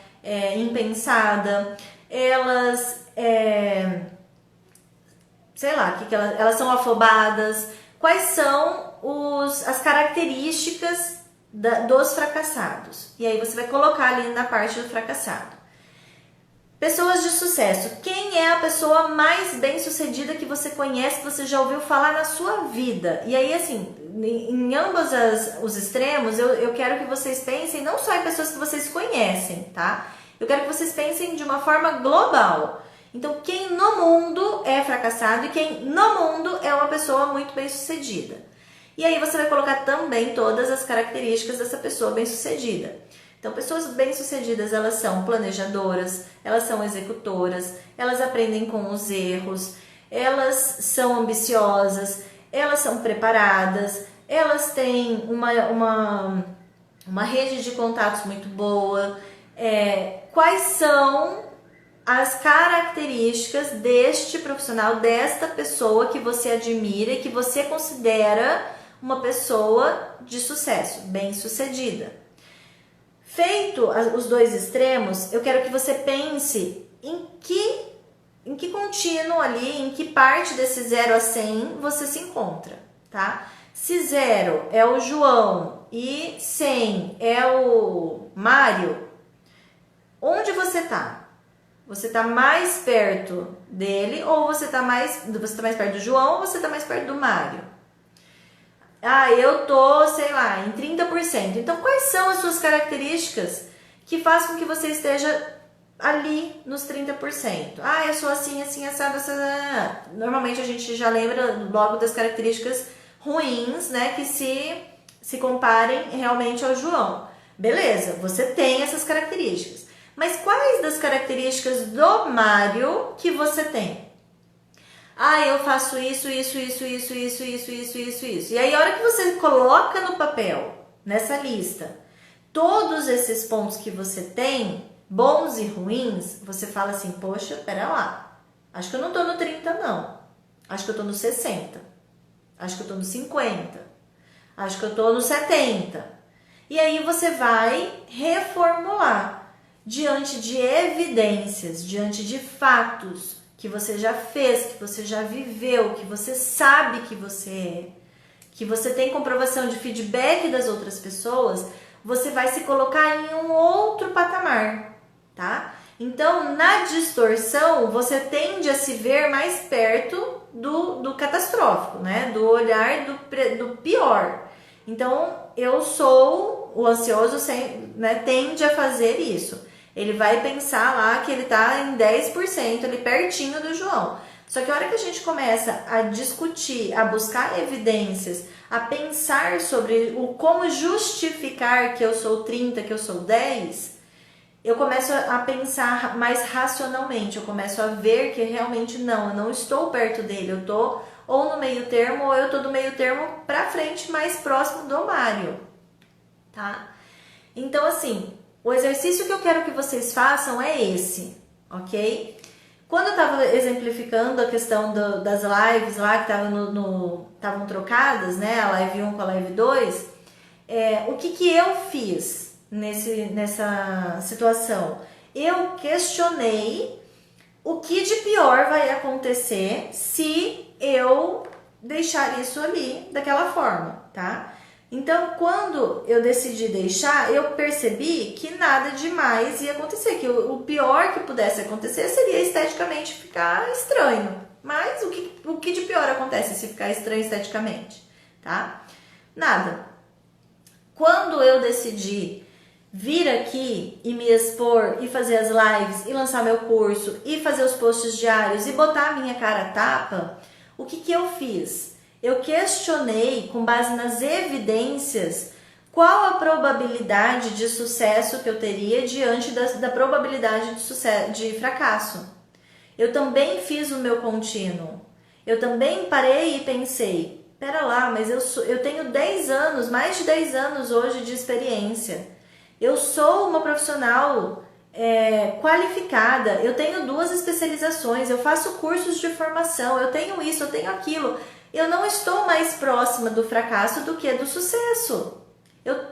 impensada, elas, sei lá, elas são afobadas. Quais são as características dos fracassados? E aí você vai colocar ali na parte do fracassado. Pessoas de sucesso. Quem é a pessoa mais bem-sucedida que você conhece, que você já ouviu falar na sua vida? E aí, assim, em ambos os extremos, eu quero que vocês pensem não só em pessoas que vocês conhecem, tá? Eu quero que vocês pensem de uma forma global. Então, quem no mundo é fracassado e quem no mundo é uma pessoa muito bem-sucedida. E aí você vai colocar também todas as características dessa pessoa bem-sucedida. Então, pessoas bem-sucedidas, elas são planejadoras, elas são executoras, elas aprendem com os erros, elas são ambiciosas, elas são preparadas, elas têm uma rede de contatos muito boa. Quais são as características deste profissional, desta pessoa que você admira e que você considera uma pessoa de sucesso, bem-sucedida? Feito os dois extremos, eu quero que você pense em que contínuo ali, em que parte desse 0 a 100 você se encontra, tá? Se 0 é o João e 100 é o Mário, onde você tá? Você tá mais perto dele ou você tá mais perto do João ou você tá mais perto do Mário? Eu tô, sei lá, em 30%. Então, quais são as suas características que fazem com que você esteja ali nos 30%? Eu sou assim, assim, assado, assado. Normalmente a gente já lembra logo das características ruins, né, que se comparem realmente ao João. Beleza, você tem essas características. Mas quais das características do Mário que você tem? Eu faço isso. E aí, a hora que você coloca no papel, nessa lista, todos esses pontos que você tem, bons e ruins, você fala assim, poxa, pera lá, acho que eu não tô no 30 não, acho que eu tô no 60, acho que eu tô no 50, acho que eu tô no 70. E aí você vai reformular diante de evidências, diante de fatos que você já fez, que você já viveu, que você sabe que você tem comprovação de feedback das outras pessoas, você vai se colocar em um outro patamar, tá? Então, na distorção, você tende a se ver mais perto do catastrófico, né? Do olhar do pior. Então, o ansioso, né, tende a fazer isso. Ele vai pensar lá que ele tá em 10%, ali pertinho do João. Só que a hora que a gente começa a discutir, a buscar evidências, a pensar sobre como justificar que eu sou 30, que eu sou 10, eu começo a pensar mais racionalmente, eu começo a ver que realmente eu não estou perto dele, eu tô ou no meio termo, ou eu tô do meio termo pra frente, mais próximo do Mário, tá? Então, assim, o exercício que eu quero que vocês façam é esse, ok? Quando eu tava exemplificando a questão das lives lá, que estavam trocadas, né? A live 1 com a live 2, o que eu fiz nessa situação? eu questionei o que de pior vai acontecer se eu deixar isso ali daquela forma, tá? Então, quando eu decidi deixar, eu percebi que nada demais ia acontecer, que o pior que pudesse acontecer seria esteticamente ficar estranho. Mas o que de pior acontece se ficar estranho esteticamente, tá? Nada. Quando eu decidi vir aqui e me expor e fazer as lives e lançar meu curso e fazer os posts diários e botar a minha cara a tapa, o que eu fiz? Eu questionei, com base nas evidências, qual a probabilidade de sucesso que eu teria diante da probabilidade de fracasso. Eu também fiz o meu contínuo. Eu também parei e pensei, pera lá, mas eu tenho 10 anos, mais de 10 anos hoje de experiência. Eu sou uma profissional qualificada, eu tenho 2 especializações, eu faço cursos de formação, eu tenho isso, eu tenho aquilo. Eu não estou mais próxima do fracasso do que do sucesso.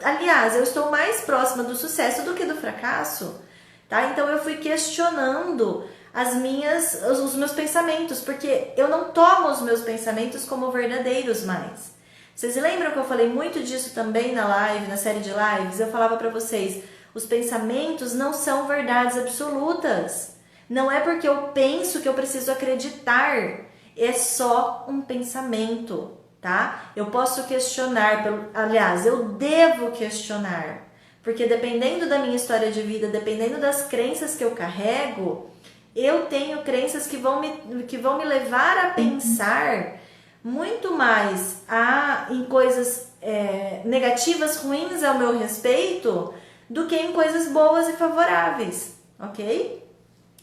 Aliás, eu estou mais próxima do sucesso do que do fracasso. Tá? Então eu fui questionando os meus pensamentos, porque eu não tomo os meus pensamentos como verdadeiros mais. Vocês lembram que eu falei muito disso também na live, na série de lives? Eu falava para vocês, os pensamentos não são verdades absolutas. Não é porque eu penso que eu preciso acreditar. É só um pensamento, tá? Eu posso questionar, aliás, eu devo questionar. Porque dependendo da minha história de vida, dependendo das crenças que eu carrego, eu tenho crenças que vão me levar a pensar muito mais em coisas negativas, ruins ao meu respeito, do que em coisas boas e favoráveis, ok?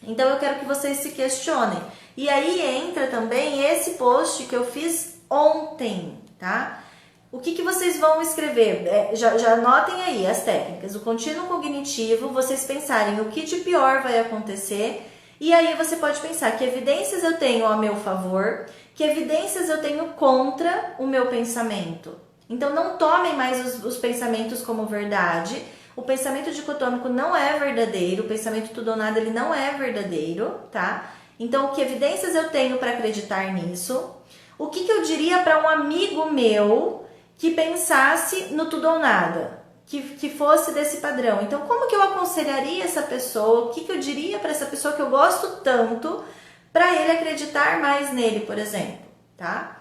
Então eu quero que vocês se questionem. E aí entra também esse post que eu fiz ontem, tá? O que vocês vão escrever? Já anotem aí as técnicas. O contínuo cognitivo, vocês pensarem o que de pior vai acontecer. E aí você pode pensar que evidências eu tenho a meu favor, que evidências eu tenho contra o meu pensamento. Então não tomem mais os pensamentos como verdade. O pensamento dicotômico não é verdadeiro, o pensamento tudo ou nada ele não é verdadeiro, tá? Então, que evidências eu tenho para acreditar nisso? O que eu diria para um amigo meu que pensasse no tudo ou nada? Que fosse desse padrão. Então, como que eu aconselharia essa pessoa? O que eu diria para essa pessoa que eu gosto tanto para ele acreditar mais nele, por exemplo, tá?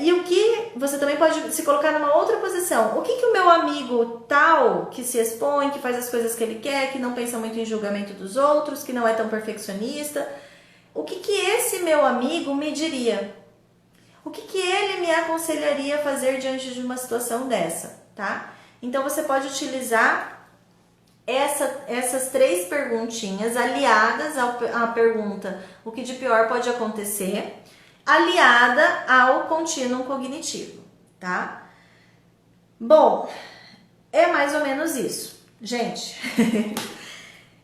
E o que você também pode se colocar numa outra posição. O que o meu amigo tal, que se expõe, que faz as coisas que ele quer, que não pensa muito em julgamento dos outros, que não é tão perfeccionista, o que esse meu amigo me diria? O que ele me aconselharia a fazer diante de uma situação dessa, tá? Então você pode utilizar essas 3 perguntinhas aliadas à pergunta o que de pior pode acontecer, aliada ao contínuo cognitivo, tá? Bom, é mais ou menos isso. Gente,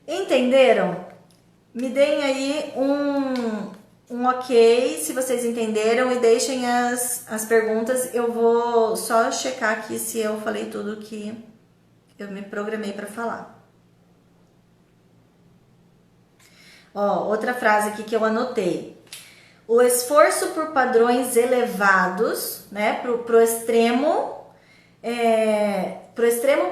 entenderam? Me deem aí um ok se vocês entenderam e deixem as perguntas. Eu vou só checar aqui se eu falei tudo que eu me programei para falar. Ó, outra frase aqui que eu anotei. O esforço por padrões elevados, né, pro extremo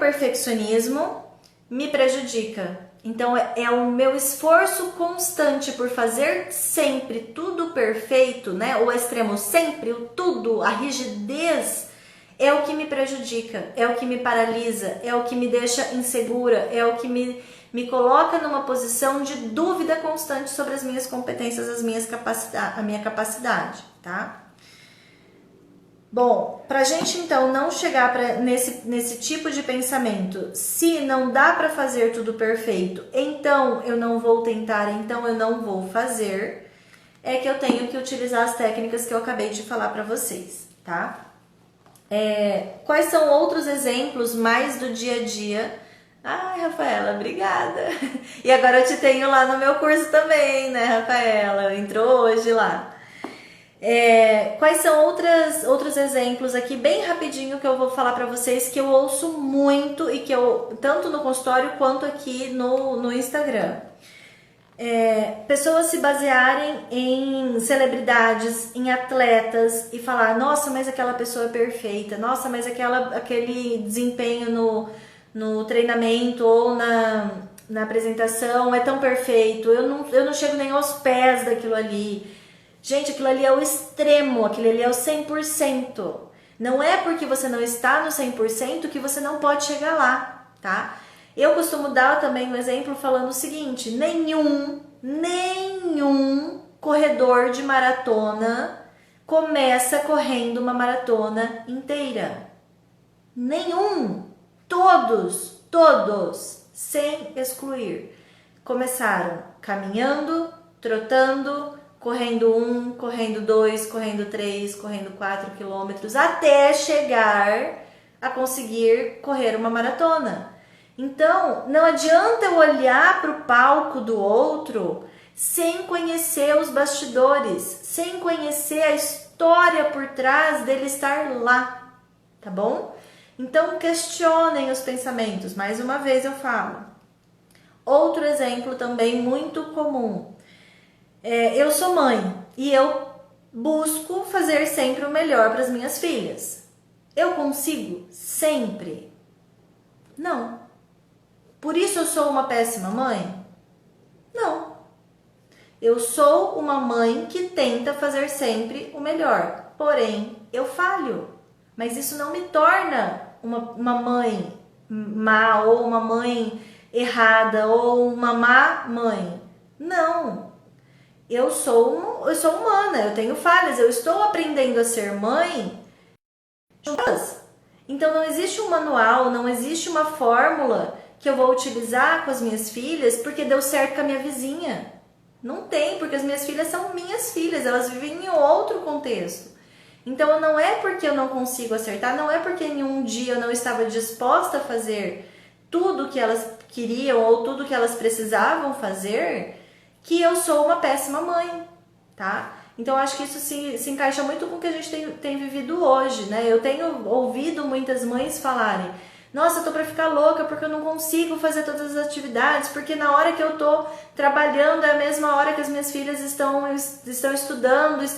perfeccionismo me prejudica. Então é o meu esforço constante por fazer sempre tudo perfeito, né? O extremo sempre, o tudo, a rigidez é o que me prejudica, é o que me paralisa, é o que me deixa insegura, é o que me coloca numa posição de dúvida constante sobre as minhas competências, a minha capacidade, tá? Bom, pra gente então não chegar nesse tipo de pensamento, se não dá pra fazer tudo perfeito, então eu não vou tentar, então eu não vou fazer, é que eu tenho que utilizar as técnicas que eu acabei de falar pra vocês, tá? Quais são outros exemplos mais do dia a dia? Ai, Rafaela, obrigada! E agora eu te tenho lá no meu curso também, né, Rafaela? Entrou hoje lá. Quais são outros exemplos aqui, bem rapidinho, que eu vou falar para vocês, que eu ouço muito e que eu, tanto no consultório quanto aqui no Instagram. Pessoas se basearem em celebridades, em atletas e falar, nossa, mas aquela pessoa é perfeita, nossa, mas aquele desempenho no treinamento ou na apresentação é tão perfeito, eu não chego nem aos pés daquilo ali. Gente, aquilo ali é o extremo, aquilo ali é o 100%. Não é porque você não está no 100% que você não pode chegar lá, tá? Eu costumo dar também um exemplo falando o seguinte, nenhum corredor de maratona começa correndo uma maratona inteira. Nenhum. Todos, sem excluir. Começaram caminhando, trotando, correndo 1, correndo 2, correndo 3, correndo 4 quilômetros, até chegar a conseguir correr uma maratona. Então, não adianta eu olhar para o palco do outro sem conhecer os bastidores, sem conhecer a história por trás dele estar lá, tá bom? Então, questionem os pensamentos. Mais uma vez eu falo. Outro exemplo também muito comum. Eu sou mãe e eu busco fazer sempre o melhor para as minhas filhas. Eu consigo sempre? Não. Por isso eu sou uma péssima mãe? Não. Eu sou uma mãe que tenta fazer sempre o melhor, porém eu falho. Mas isso não me torna uma mãe má ou uma mãe errada ou uma má mãe. Não. Eu sou humana, eu tenho falhas, eu estou aprendendo a ser mãe juntas. Então não existe um manual, não existe uma fórmula que eu vou utilizar com as minhas filhas porque deu certo com a minha vizinha. Não tem, porque as minhas filhas são minhas filhas, elas vivem em outro contexto. Então não é porque eu não consigo acertar, não é porque em um dia eu não estava disposta a fazer tudo que elas queriam ou tudo que elas precisavam fazer que eu sou uma péssima mãe, tá? Então acho que isso se encaixa muito com o que a gente tem vivido hoje, né? Eu tenho ouvido muitas mães falarem, nossa, eu tô pra ficar louca porque eu não consigo fazer todas as atividades, porque na hora que eu tô trabalhando é a mesma hora que as minhas filhas estão estudando,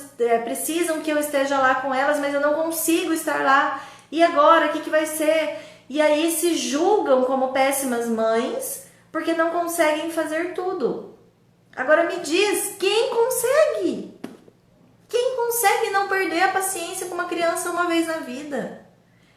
precisam que eu esteja lá com elas, mas eu não consigo estar lá. E agora, o que vai ser? E aí se julgam como péssimas mães porque não conseguem fazer tudo. Agora me diz, quem consegue? Quem consegue não perder a paciência com uma criança uma vez na vida?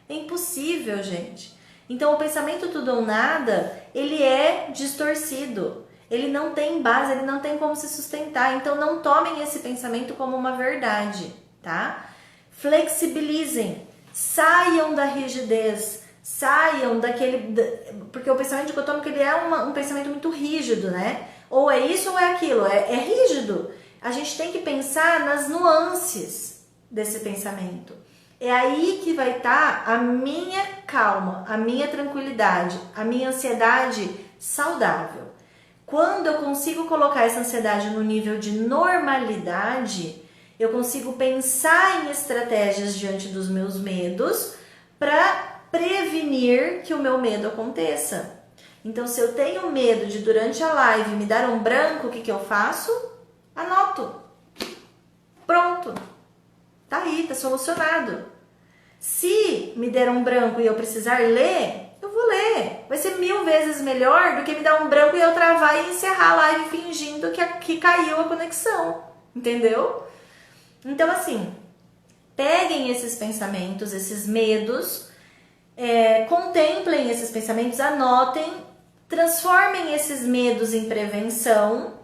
É impossível, gente. Então o pensamento tudo ou nada, ele é distorcido. Ele não tem base, ele não tem como se sustentar. Então não tomem esse pensamento como uma verdade, tá? Flexibilizem, saiam da rigidez, saiam daquele... Porque o pensamento dicotômico, ele é um pensamento muito rígido, né? Ou é isso ou é aquilo, é rígido. A gente tem que pensar nas nuances desse pensamento. É aí que vai estar a minha calma, a minha tranquilidade, a minha ansiedade saudável. Quando eu consigo colocar essa ansiedade no nível de normalidade, eu consigo pensar em estratégias diante dos meus medos para prevenir que o meu medo aconteça. Então, se eu tenho medo de durante a live me dar um branco, o que eu faço? Anoto. Pronto. Tá aí, tá solucionado. Se me der um branco e eu precisar ler, eu vou ler. Vai ser 1000 vezes melhor do que me dar um branco e eu travar e encerrar a live fingindo que caiu a conexão. Entendeu? Então, assim, peguem esses pensamentos, esses medos, contemplem esses pensamentos, anotem, transformem esses medos em prevenção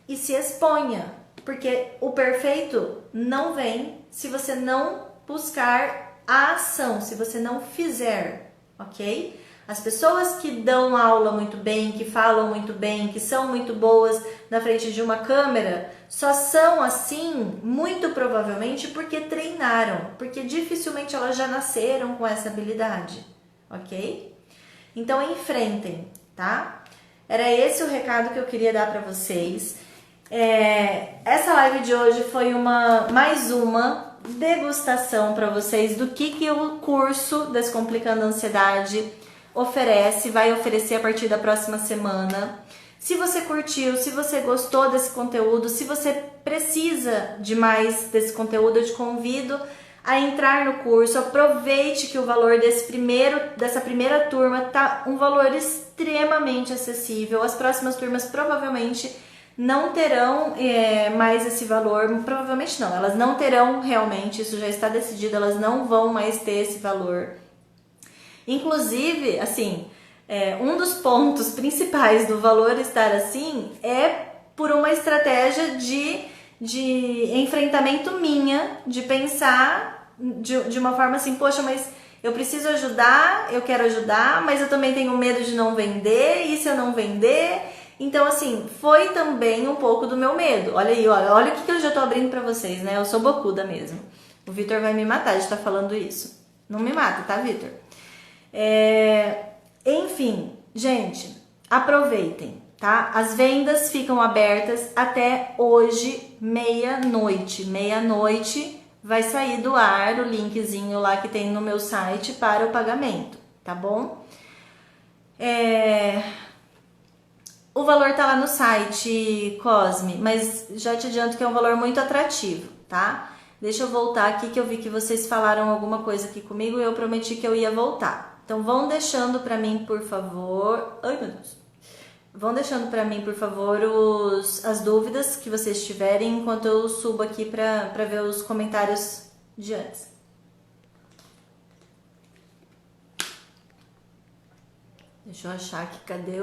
e se exponha. Porque o perfeito não vem se você não buscar a ação, se você não fizer, ok? As pessoas que dão aula muito bem, que falam muito bem, que são muito boas na frente de uma câmera, só são assim, muito provavelmente, porque treinaram, porque dificilmente elas já nasceram com essa habilidade, ok? Então enfrentem, tá? Era esse o recado que eu queria dar para vocês. Essa live de hoje foi mais uma degustação para vocês do que o curso Descomplicando a Ansiedade oferece, vai oferecer a partir da próxima semana. Se você curtiu, se você gostou desse conteúdo, se você precisa de mais desse conteúdo, eu te convido a entrar no curso. Aproveite que o valor dessa primeira turma tá um valor extremamente acessível. As próximas turmas provavelmente não terão mais esse valor, provavelmente não, elas não terão realmente, isso já está decidido, elas não vão mais ter esse valor. Inclusive, assim, um dos pontos principais do valor estar assim é por uma estratégia de enfrentamento minha, de pensar de uma forma assim, poxa, mas eu preciso ajudar, eu quero ajudar, mas eu também tenho medo de não vender, e se eu não vender? Então, assim, foi também um pouco do meu medo. Olha aí, olha o que eu já tô abrindo pra vocês, né? Eu sou bocuda mesmo. O Vitor vai me matar de estar falando isso. Não me mata, tá, Vitor? Enfim, gente, aproveitem, tá? As vendas ficam abertas até hoje, meia-noite. Meia-noite vai sair do ar o linkzinho lá que tem no meu site para o pagamento, tá bom? O valor tá lá no site, Cosme, mas já te adianto que é um valor muito atrativo, tá? Deixa eu voltar aqui que eu vi que vocês falaram alguma coisa aqui comigo e eu prometi que eu ia voltar. Então vão deixando pra mim, por favor... Ai, meu Deus. Vão deixando pra mim, por favor, as dúvidas que vocês tiverem enquanto eu subo aqui pra ver os comentários de antes. Deixa eu achar aqui, cadê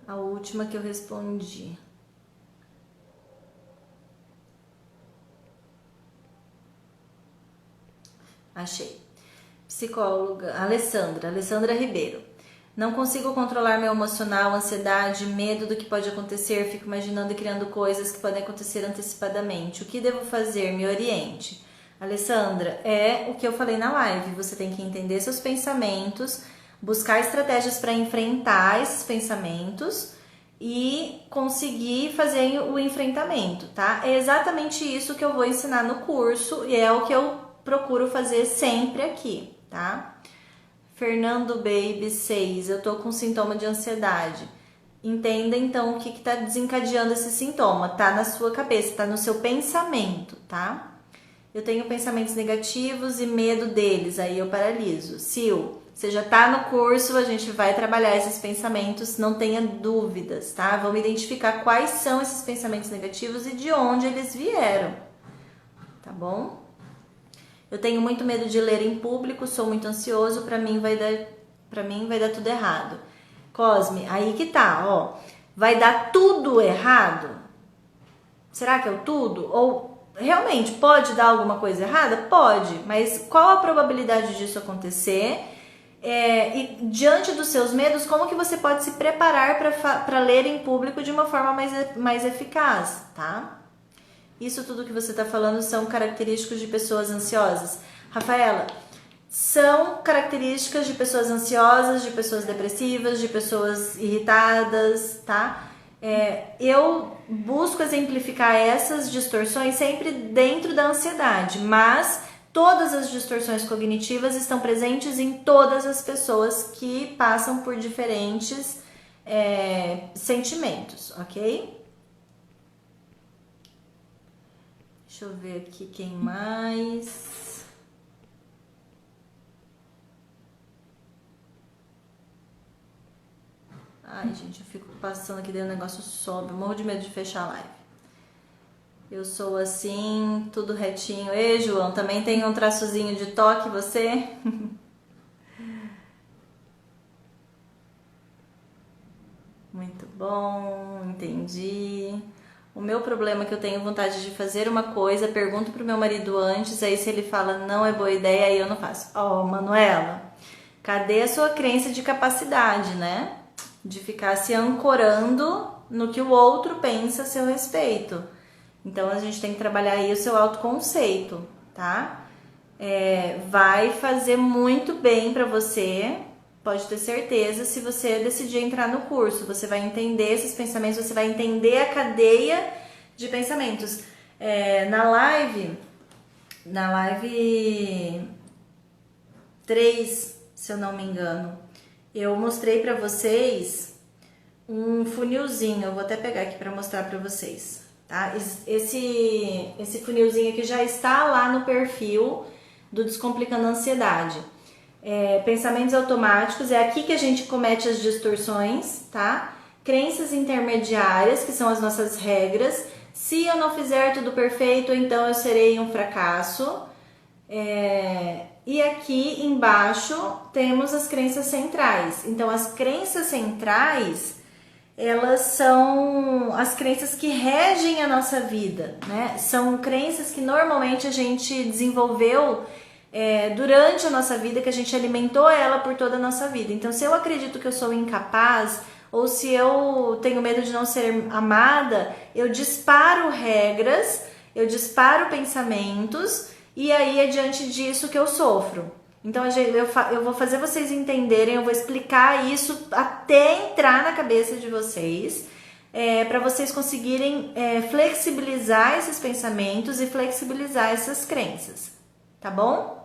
a última que eu respondi? Achei. Psicóloga, Alessandra Ribeiro. Não consigo controlar meu emocional, ansiedade, medo do que pode acontecer, fico imaginando e criando coisas que podem acontecer antecipadamente. O que devo fazer? Me oriente. Alessandra, é o que eu falei na live, você tem que entender seus pensamentos, buscar estratégias para enfrentar esses pensamentos e conseguir fazer o enfrentamento, tá? É exatamente isso que eu vou ensinar no curso e é o que eu procuro fazer sempre aqui, tá? Fernando Baby 6, eu tô com sintoma de ansiedade. Entenda então o que tá desencadeando esse sintoma. Tá na sua cabeça, tá no seu pensamento, tá? Eu tenho pensamentos negativos e medo deles, aí eu paraliso. Sil, você já tá no curso, a gente vai trabalhar esses pensamentos, não tenha dúvidas, tá? Vamos identificar quais são esses pensamentos negativos e de onde eles vieram, tá bom? Eu tenho muito medo de ler em público, sou muito ansioso, pra mim vai dar tudo errado. Cosme, aí que tá, ó. Vai dar tudo errado? Será que é o tudo? Ou realmente pode dar alguma coisa errada? Pode, mas qual a probabilidade disso acontecer? E diante dos seus medos, como que você pode se preparar para ler em público de uma forma mais eficaz, tá? Isso tudo que você está falando são características de pessoas ansiosas. Rafaela, são características de pessoas ansiosas, de pessoas depressivas, de pessoas irritadas, tá? Eu busco exemplificar essas distorções sempre dentro da ansiedade, mas todas as distorções cognitivas estão presentes em todas as pessoas que passam por diferentes sentimentos, ok? Deixa eu ver aqui quem mais. Ai, gente, eu fico passando aqui dentro, o negócio sobe. Eu morro de medo de fechar a live. Eu sou assim, tudo retinho. Ei, João, também tem um traçozinho de toque, você? Muito bom, entendi. O meu problema é que eu tenho vontade de fazer uma coisa, pergunto pro meu marido antes, aí se ele fala não é boa ideia, aí eu não faço. Ó, Manuela, cadê a sua crença de capacidade, né? De ficar se ancorando no que o outro pensa a seu respeito. Então a gente tem que trabalhar aí o seu autoconceito, tá? Vai fazer muito bem pra você pode ter certeza, se você decidir entrar no curso, você vai entender esses pensamentos, você vai entender a cadeia de pensamentos. Na live 3, se eu não me engano, eu mostrei pra vocês um funilzinho. Eu vou até pegar aqui pra mostrar pra vocês, tá? Esse funilzinho aqui já está lá no perfil do Descomplicando a Ansiedade. Pensamentos automáticos, é aqui que a gente comete as distorções, tá? Crenças intermediárias, que são as nossas regras. Se eu não fizer tudo perfeito, então eu serei um fracasso. E aqui embaixo temos as crenças centrais. Então, as crenças centrais, elas são as crenças que regem a nossa vida, né? São crenças que normalmente a gente desenvolveu durante a nossa vida, que a gente alimentou ela por toda a nossa vida. Então, se eu acredito que eu sou incapaz, ou se eu tenho medo de não ser amada, eu disparo regras, eu disparo pensamentos, e aí é diante disso que eu sofro. Então, eu vou fazer vocês entenderem, eu vou explicar isso até entrar na cabeça de vocês, para vocês conseguirem flexibilizar esses pensamentos e flexibilizar essas crenças, tá bom?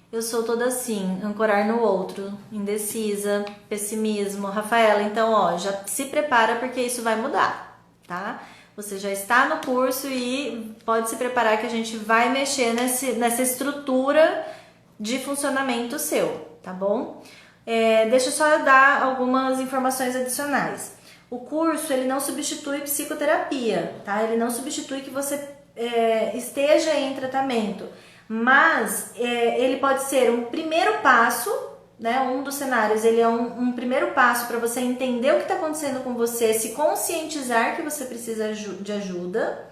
Eu sou toda assim, ancorar no outro, indecisa, pessimismo. Rafaela, então, ó, já se prepara porque isso vai mudar, tá? Você já está no curso e pode se preparar que a gente vai mexer nessa estrutura de funcionamento seu, tá bom? Deixa eu só dar algumas informações adicionais. O curso, ele não substitui psicoterapia, tá? Ele não substitui que você esteja em tratamento. Mas ele pode ser um primeiro passo, né? Um dos cenários, ele é um primeiro passo para você entender o que está acontecendo com você, se conscientizar que você precisa de ajuda,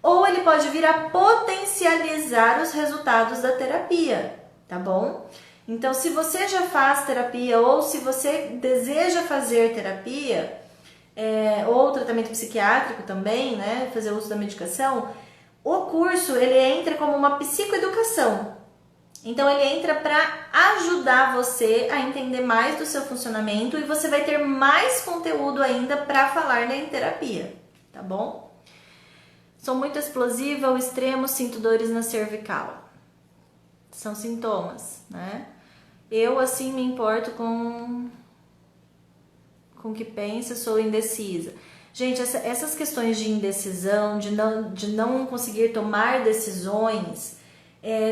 ou ele pode vir a potencializar os resultados da terapia, tá bom? Então, se você já faz terapia ou se você deseja fazer terapia, ou tratamento psiquiátrico também, né? Fazer uso da medicação, o curso, ele entra como uma psicoeducação. Então, ele entra para ajudar você a entender mais do seu funcionamento e você vai ter mais conteúdo ainda para falar em terapia, tá bom? Sou muito explosiva ao extremo, sinto dores na cervical. São sintomas, né? Eu, assim, me importo com o que pensa, sou indecisa. Gente, essas questões de indecisão, de não conseguir tomar decisões,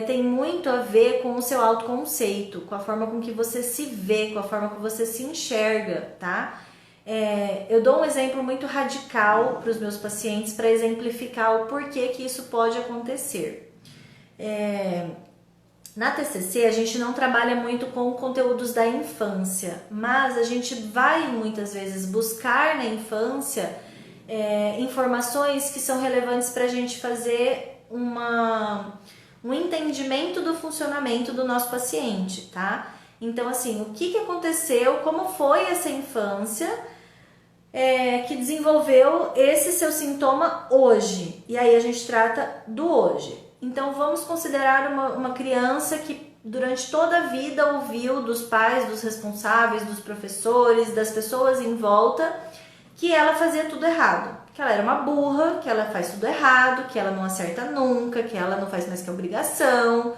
tem muito a ver com o seu autoconceito, com a forma com que você se vê, com a forma que você se enxerga, tá? Eu dou um exemplo muito radical para os meus pacientes para exemplificar o porquê que isso pode acontecer. Na TCC, a gente não trabalha muito com conteúdos da infância, mas a gente vai muitas vezes buscar na infância informações que são relevantes para a gente fazer um entendimento do funcionamento do nosso paciente, tá? Então, assim, o que aconteceu, como foi essa infância que desenvolveu esse seu sintoma hoje? E aí a gente trata do hoje. Então, vamos considerar uma criança que durante toda a vida ouviu dos pais, dos responsáveis, dos professores, das pessoas em volta, que ela fazia tudo errado. Que ela era uma burra, que ela faz tudo errado, que ela não acerta nunca, que ela não faz mais que obrigação.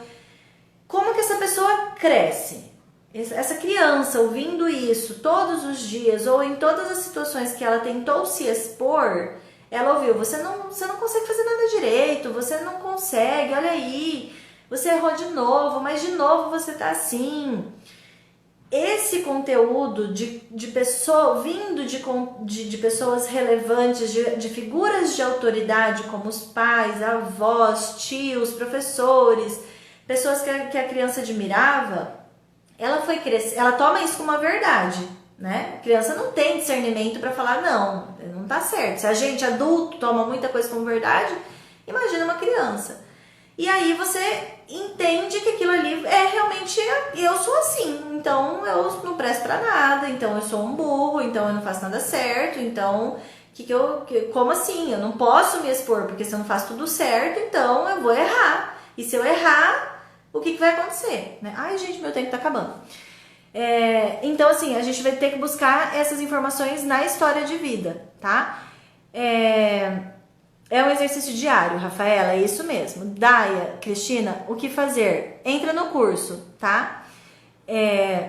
Como que essa pessoa cresce? Essa criança ouvindo isso todos os dias ou em todas as situações que ela tentou se expor, ela ouviu, você não consegue fazer nada direito, você não consegue, olha aí, você errou de novo, mas de novo você tá assim. Esse conteúdo de pessoa, vindo de pessoas relevantes, de figuras de autoridade, como os pais, avós, tios, professores, pessoas que a criança admirava, ela toma isso como uma verdade, né? A criança não tem discernimento para falar, não tá certo. Se a gente adulto toma muita coisa como verdade, imagina uma criança. E aí você entende que aquilo ali realmente eu sou assim, então eu não presto pra nada, então eu sou um burro, então eu não faço nada certo, então como assim? Eu não posso me expor, porque se eu não faço tudo certo, então eu vou errar. E se eu errar, o que vai acontecer? Né? Ai, gente, meu tempo tá acabando. Então, assim, a gente vai ter que buscar essas informações na história de vida, tá? É um exercício diário, Rafaela, é isso mesmo. Daia, Cristina, o que fazer? Entra no curso, tá?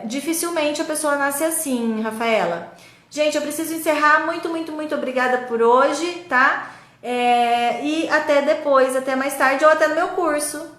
Dificilmente a pessoa nasce assim, Rafaela. Gente, eu preciso encerrar. Muito, muito, muito obrigada por hoje, tá? E até depois, até mais tarde ou até no meu curso.